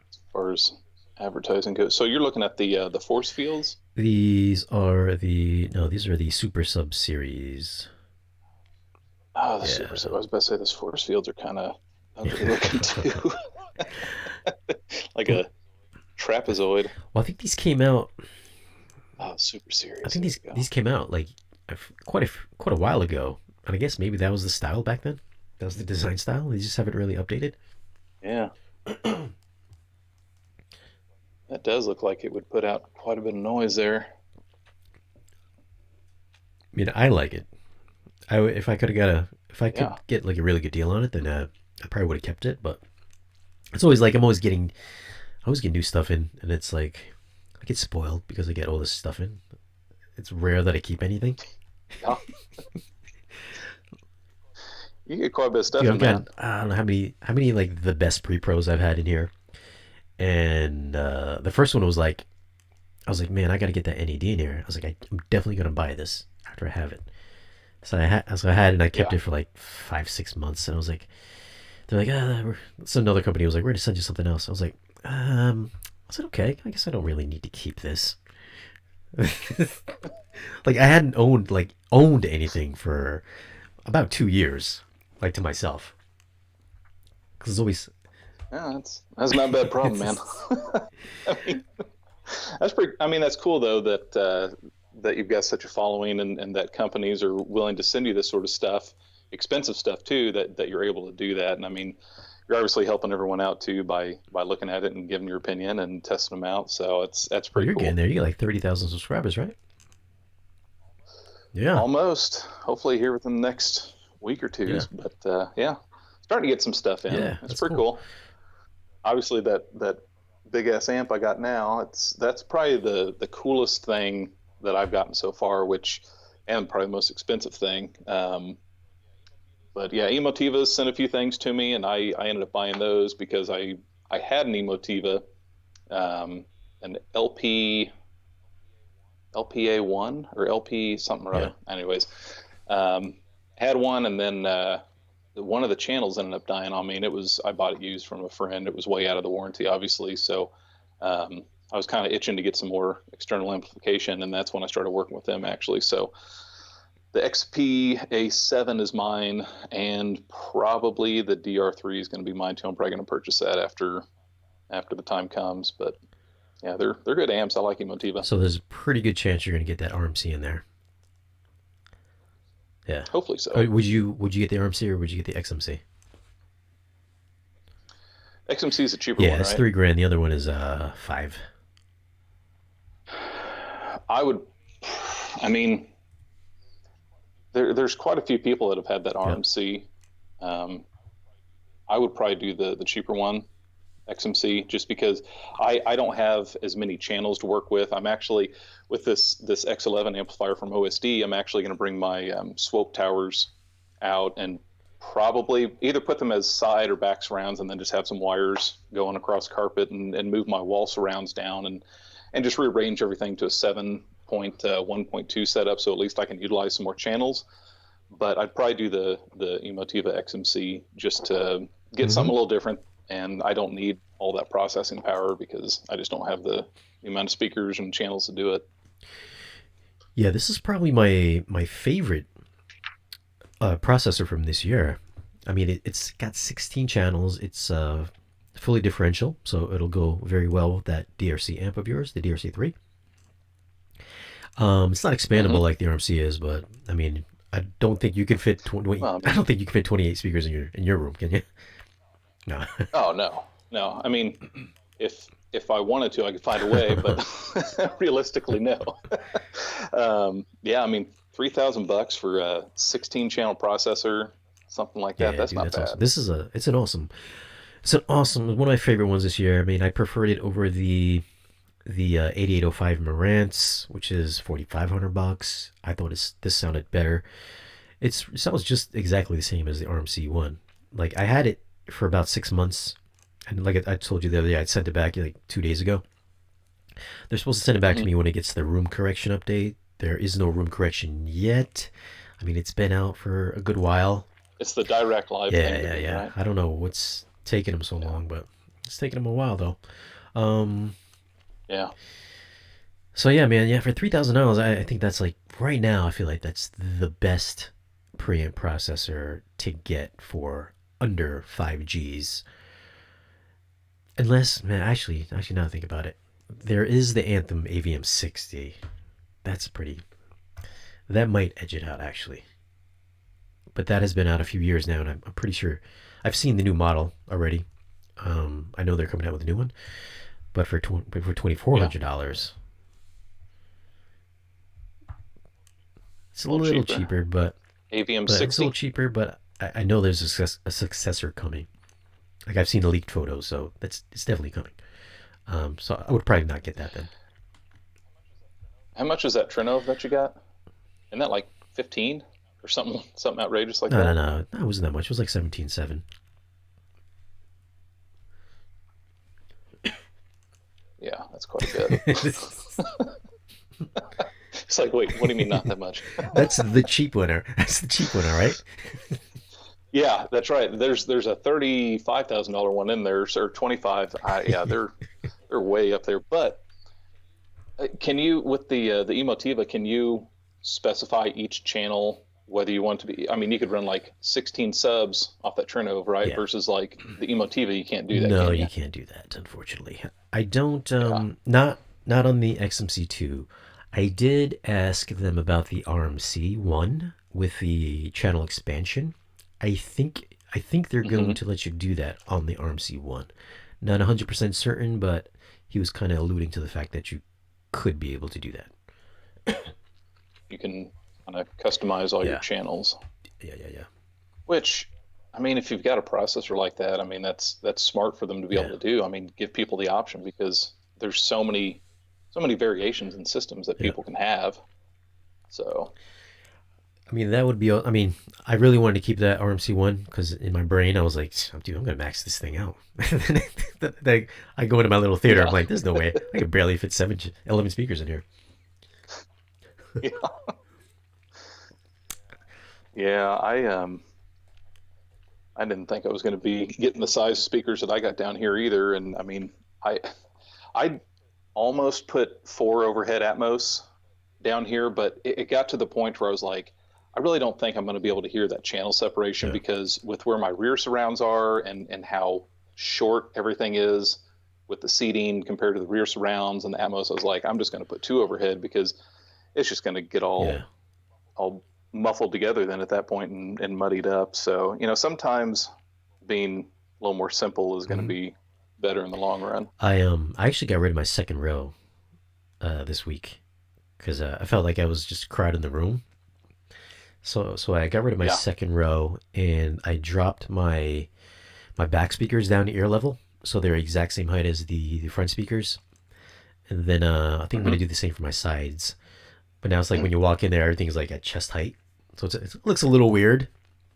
as far as advertising goes. So you're looking at the force fields. these are the Super Sub series. Oh, the super. Yeah. I was about to say those force fields are kind of ugly looking too, like well, a trapezoid. I think these came out. Oh, super I series. think There these we go. these came out like quite a while ago, and I guess maybe that was the style back then. That was the design style. They just haven't really updated. Yeah, that does look like it would put out quite a bit of noise there. I mean, I like it. If I could Yeah. get like a really good deal on it, then I probably would have kept it. But it's always like I always get new stuff in, and it's like I get spoiled because I get all this stuff in. It's rare that I keep anything. Yeah. You get quite a bit of Dude, stuff I've in, man. got I don't know how many like the best pre pros I've had in here, and the first one was like I was like, man, I gotta get that NED in here. I was like, I'm definitely gonna buy this after I have it. So I had it and I kept Yeah. it for like 5 6 months, and I was like, they're like, so another company was like, we're gonna send you something else. I was like, I said, okay, I guess I don't really need to keep this. Like I hadn't owned anything for about 2 years, like to myself, because it's always Yeah, that's not a bad problem, man. it's, I mean, that's pretty. I mean, that's cool though that you've got such a following and that companies are willing to send you this sort of stuff, expensive stuff too. That you're able to do that, and I mean, you're obviously helping everyone out too by looking at it and giving your opinion and testing them out. So that's well, pretty you're getting cool. there. You get like 30,000 subscribers, right? Yeah, Almost. Hopefully here within the next week or two. yeah, But yeah, starting to get some stuff in. yeah. It's That's pretty cool. cool. Obviously that big ass amp I got now, that's probably the coolest thing that I've gotten so far, which and probably the most expensive thing. But yeah, Emotivas sent a few things to me, and I ended up buying those because I had an Emotiva, an LPA one or LP something or Yeah. other. Anyways, um, had one, and then one of the channels ended up dying on me, and I bought it used from a friend. It was way out of the warranty, obviously. So I was kind of itching to get some more external amplification, and that's when I started working with them actually. So the XP A7 is mine, and probably the DR3 is going to be mine too. I'm probably going to purchase that after the time comes. But yeah, they're good amps. I like Emotiva. So there's a pretty good chance you're gonna get that RMC in there. Yeah. Hopefully so. Would you get the RMC or would you get the XMC? XMC is a cheaper Yeah, one, it's right? 3 grand. The other one is 5. I would. I mean, there's quite a few people that have had that Yep. RMC. Um, I would probably do the cheaper one, XMC, just because I don't have as many channels to work with. I'm actually with this X11 amplifier from OSD. I'm actually going to bring my swope towers out and probably either put them as side or back surrounds, and then just have some wires going across carpet and move my wall surrounds down and just rearrange everything to a 7.1.2 setup, so at least I can utilize some more channels. But I'd probably do the Emotiva XMC just to get Mm-hmm. something a little different, and I don't need all that processing power because I just don't have the amount of speakers and channels to do it. Yeah, this is probably my favorite processor from this year. I mean, it's got 16 channels. It's fully differential, so it'll go very well with that DRC amp of yours, the DRC3. It's not expandable Mm-hmm. like the RMC is, but I mean, I don't think you can fit 20. Well, I I mean, don't think you can fit 28 speakers in your room, can you? No. oh no, no. I mean, if I wanted to, I could find a way, but realistically, no. Yeah, I mean, $3,000 for a 16 channel processor, something like that. Yeah, That's dude, not that's awesome. bad. It's an awesome, one of my favorite ones this year. I mean, I preferred it over the 8805 Marantz, which is $4,500. I thought this sounded better. It sounds just exactly the same as the RMC one. Like I had it for about 6 months, and like I told you the other day, I sent it back like 2 days ago. They're supposed to send it back to Hmm. me when it gets the room correction update. There is no room correction yet. I mean, it's been out for a good while. It's the direct live Yeah, thing to yeah, me, yeah. right? I don't know what's taking them so Yeah, long, but it's taking them a while though. Um, yeah. so yeah, man, yeah, for $3,000, I think that's like right now. I feel like that's the best preamp processor to get for under 5 Gs. Unless, man, actually, now I think about it, there is the Anthem AVM 60. That's pretty. That might edge it out actually, but that has been out a few years now, and I'm pretty sure I've seen the new model already. I know they're coming out with a new one, but for Yeah, $2,400, it's a a little little cheaper. cheaper, AVM but it's a little 60. cheaper. But I know there's a successor coming. Like I've seen the leaked photos, so it's definitely coming. So I would probably not get that then. How much is that Trinov that you got? Isn't that like 15 or something outrageous like No, no, that? no, that wasn't that much. It was like 17.7. Yeah, that's quite a bit. It's like, wait, what do you mean not that much? That's the cheap winner. That's the cheap winner, right? Yeah, that's right. There's a $35,000 one in there, or 25. Yeah, they're way up there. But can you with the Emotiva, can you specify each channel whether you want to be? I mean, you could run like 16 subs off that Trinove, right? Yeah. Versus like the Emotiva, you can't do that, No, can you you? can't do that, unfortunately. I don't Yeah. not on the XMC2. I did ask them about the RMC one with the channel expansion. I think they're going Hmm. to let you do that on the RMC one. Not 100% certain, but he was kind of alluding to the fact that you could be able to do that. You can kind of customize all your Yeah. channels, Yeah, yeah, yeah. which I mean, if you've got a processor like that, I mean, that's smart for them to be Yeah. able to do. I mean, give people the option because there's so many variations in systems that Yeah. people can have. So, I mean, that would be. I mean, I really wanted to keep that RMC one because in my brain I was like, dude, I'm gonna max this thing out. Like, I go into my little theater. I'm yeah, like, there's no way I could barely fit 11 speakers in here. yeah, yeah. I didn't think I was going to be getting the size speakers that I got down here either. And I mean, I almost put 4 overhead Atmos down here, but it got to the point where I was like, I really don't think I'm going to be able to hear that channel separation Yeah. because with where my rear surrounds are and how short everything is with the seating compared to the rear surrounds and the Atmos, I was like, I'm just going to put 2 overhead because it's just going to get Yeah. all muffled together then at that point and muddied up. So, sometimes being a little more simple is going to Hmm. be better in the long run. I actually got rid of my second row this week because I felt like I was just crowded in the room. So I got rid of my Yeah. second row and I dropped my back speakers down to ear level, so they're exact same height as the front speakers. And then I think I'm gonna Hmm. do the same for my sides. But now it's like when you walk in there, everything's like at chest height, so it looks a little weird,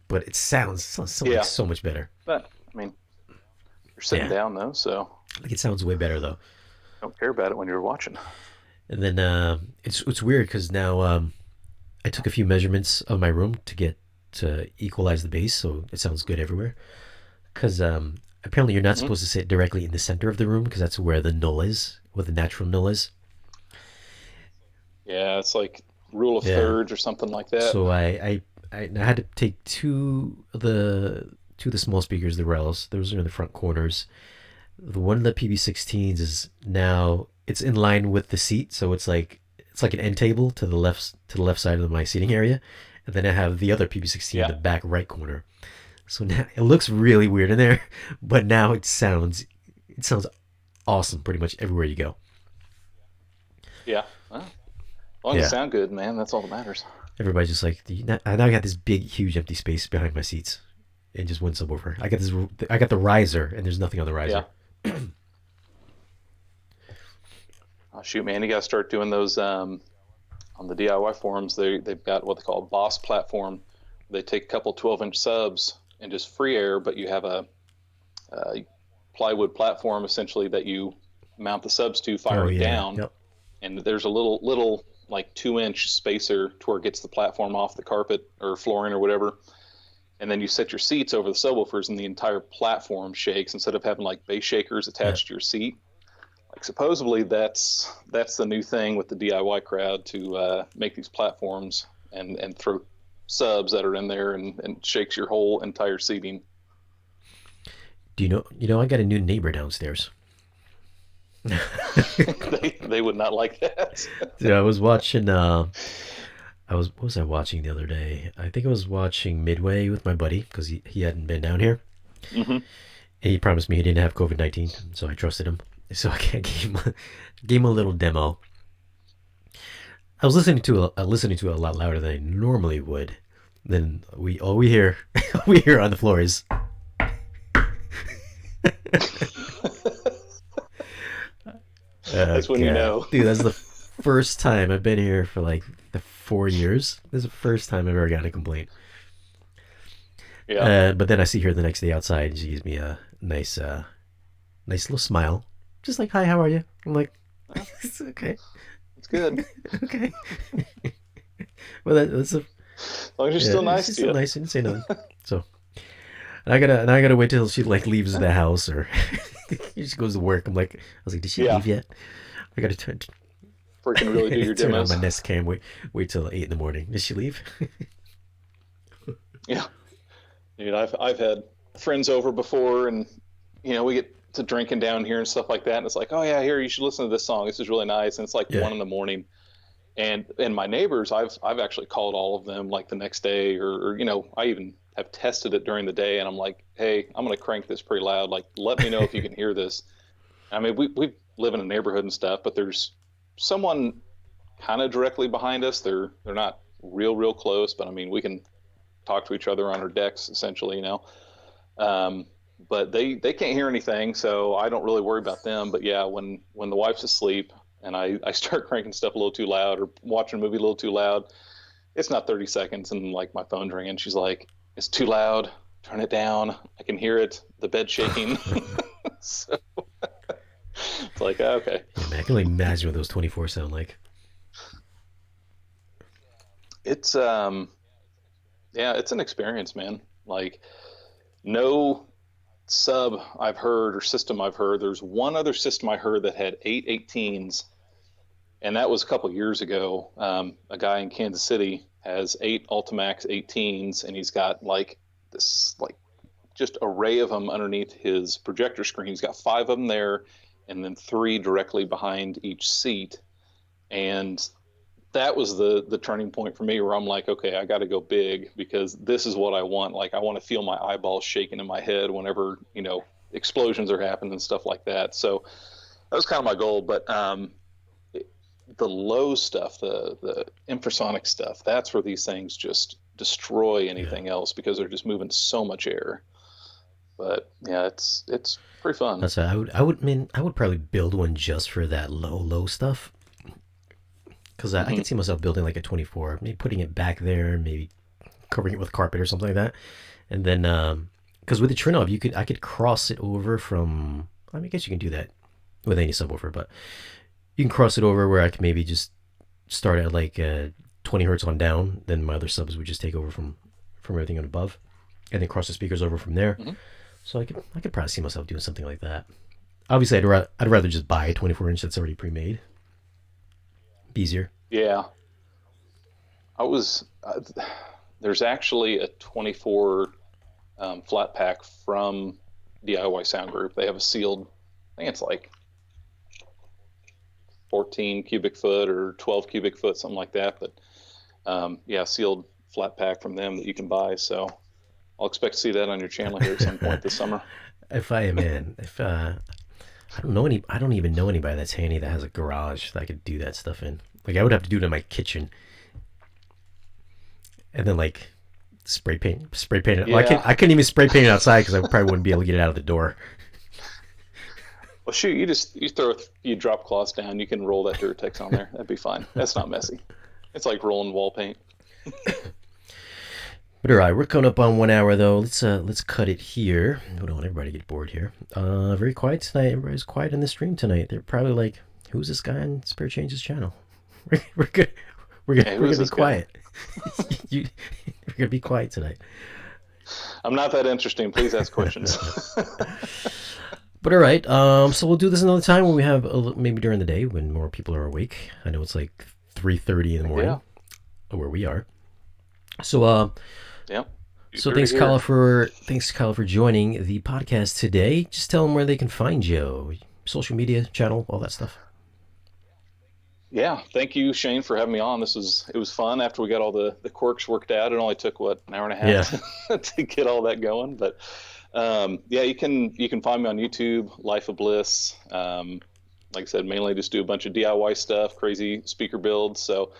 but it sounds so like Yeah. so much better. But I mean, you're sitting Yeah, down though, so like it sounds way better though. don't care about it when you're watching. And then it's weird because now I took a few measurements of my room to equalize the bass, so it sounds good everywhere. Because apparently you're not Hmm. supposed to sit directly in the center of the room because that's where the null is, where the natural null is. Yeah, it's like rule of Yeah. thirds or something like that. So I had to take two of the small speakers, the RELs. Those are in the front corners. The one of the PB16s is now it's in line with the seat, so it's like an end table to the left side of my seating area, and then I have the other PB16 in Yeah. the back right corner. So now it looks really weird in there, but now it sounds awesome pretty much everywhere you go. Yeah. Well, as long as it Yeah, sound good, man, that's all that matters. everybody's just like, I now got this big, huge empty space behind my seats, and just one subwoofer. I got the riser, and there's nothing on the Yeah. riser. Oh, shoot, man, you got to start doing those on the DIY forums. They've got what they call a Boss platform. They take a couple 12-inch subs and just free air, but you have a plywood platform essentially that you mount the subs to Oh firing yeah, down, yep. and there's a little like 2-inch spacer to where it gets the platform off the carpet or flooring or whatever. And then you set your seats over the subwoofers, and the entire platform shakes instead of having like bass shakers Yeah. attached to your seat. Like supposedly that's the new thing with the DIY crowd to make these platforms and throw subs that are in there and shakes your whole entire seating. Do you know? You know, I got a new neighbor downstairs. They would not like that. Yeah, I was watching. I was what was I watching the other day? I think I was watching Midway with my buddy because he hadn't been down here, Hmm. and he promised me he didn't have COVID-19, so I trusted him. So I gave him a little demo. I was listening to it a lot louder than I normally would. Then we all we hear we hear on the floor is oh That's when you god, know. dude, that's the first time I've been here for like the 4 years. This is the first time I've ever gotten a complaint. Yeah, But then I see her the next day outside, and she gives me a nice little smile, just like, "Hi, how are you?" I'm like, well, "It's okay, it's good okay." Well, that's a as long as you're still yeah. nice She's to so you. nice and say nothing. So and I gotta wait till she like leaves the house or she goes to work. I was like, did she Yeah, leave yet? I gotta freaking really do your turn on my demos. Nest Cam. Wait till 8 in the morning. Did she leave? Yeah, dude, I've had friends over before, and we get to drinking down here and stuff like that, and it's like, oh yeah, here you should listen to this song. This is really nice, and it's like Yeah. 1 in the morning, and my neighbors, I've actually called all of them like the next day, or I even have tested it during the day, and I'm like, hey, I'm gonna crank this pretty loud. Like, let me know if you can hear this. I mean, we live in a neighborhood and stuff, but there's someone kind of directly behind us. They're not real close, but I mean, we can talk to each other on our decks essentially. Um, but they can't hear anything, so I don't really worry about them. But yeah, when the wife's asleep and I start cranking stuff a little too loud or watching a movie a little too loud, it's not 30 seconds and like my phone's ringing. She's like, "It's too loud. Turn it down. I can hear it. The bed's shaking." So it's like, okay, Yeah, man, I can only imagine what those 24 sound like. it's yeah, it's an experience, man. Like no sub I've heard or system I've heard. There's one other system I heard that had 818s, and that was a couple years ago. A guy in Kansas City has 8 Ultimax 18s, and he's got like this like just array of them underneath his projector screen. He's got 5 of them there, and then 3 directly behind each seat. And that was the turning point for me, where I'm like, okay, I got to go big, because this is what I want. Like, I want to feel my eyeballs shaking in my head whenever, explosions are happening and stuff like that. So that was kind of my goal. But the low stuff, the infrasonic stuff, that's where these things just destroy anything else, because they're just moving so much air. But yeah, it's pretty fun. That's I would probably build one just for that low stuff. Because I could see myself building like a 24, maybe putting it back there, maybe covering it with carpet or something like that. And then, because with the Trinnov, I could cross it over from. I mean, I guess you can do that with any subwoofer, but you can cross it over where I can maybe just start at like 20 hertz on down. Then my other subs would just take over from everything on above, and then cross the speakers over from there. So I could probably see myself doing something like that. Obviously, I'd rather just buy a 24-inch that's already pre-made. Easier. Yeah, I was. There's actually a 24 flat pack from DIY Sound Group. They have a sealed. I think it's like 14 cubic foot or 12 cubic foot, something like that. But yeah, sealed flat pack from them that you can buy. So I'll expect to see that on your channel here at some point this summer. If I I don't even know anybody that's handy that has a garage that I could do that stuff in. Like, I would have to do it in my kitchen, and then like spray paint it. Yeah. Well, I couldn't even spray paint it outside because I probably wouldn't be able to get it out of the door. Well, shoot, you throw a few drop cloths down, you can roll that Durtex on there. That'd be fine. That's not messy. It's like rolling wall paint. But all right, we're coming up on 1 hour though. Let's cut it here. We don't want everybody to get bored here. Very quiet tonight. Everybody's quiet in the stream tonight. They're probably like, "Who's this guy on Spare Change's channel?" We're good. We're gonna be quiet. We're gonna be quiet tonight. I'm not that interesting. Please ask questions. But all right, so we'll do this another time when we have maybe during the day when more people are awake. I know it's like 3:30 in the morning where we are. So yeah. So thanks, Kyle, for joining the podcast today. Just tell them where they can find you, social media, channel, all that stuff. Yeah, thank you, Shane, for having me on. It was fun. After we got all the quirks worked out, it only took an hour and a half to get all that going. But yeah, you can find me on YouTube, Life of Bliss. Like I said, mainly just do a bunch of DIY stuff, crazy speaker builds. So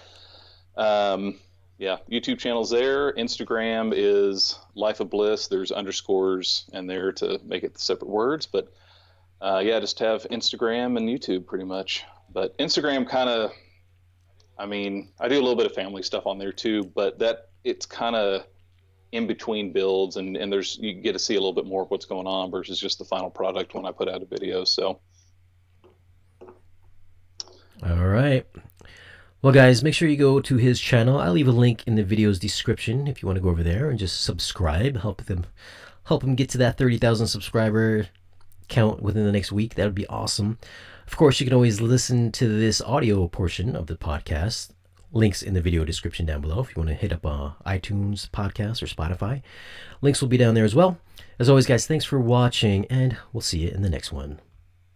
yeah, YouTube channel's there. Instagram is Life of Bliss. There's underscores in there to make it separate words. But yeah, just have Instagram and YouTube pretty much. But Instagram kind of, I mean, I do a little bit of family stuff on there too, but it's kind of in between builds, and you get to see a little bit more of what's going on versus just the final product when I put out a video. So. All right. Well, guys, make sure you go to his channel. I'll leave a link in the video's description if you want to go over there and just subscribe. Help him get to that 30,000 subscriber count within the next week. That would be awesome. Of course, you can always listen to this audio portion of the podcast. Links in the video description down below if you want to hit up iTunes podcast or Spotify. Links will be down there as well. As always, guys, thanks for watching, and we'll see you in the next one.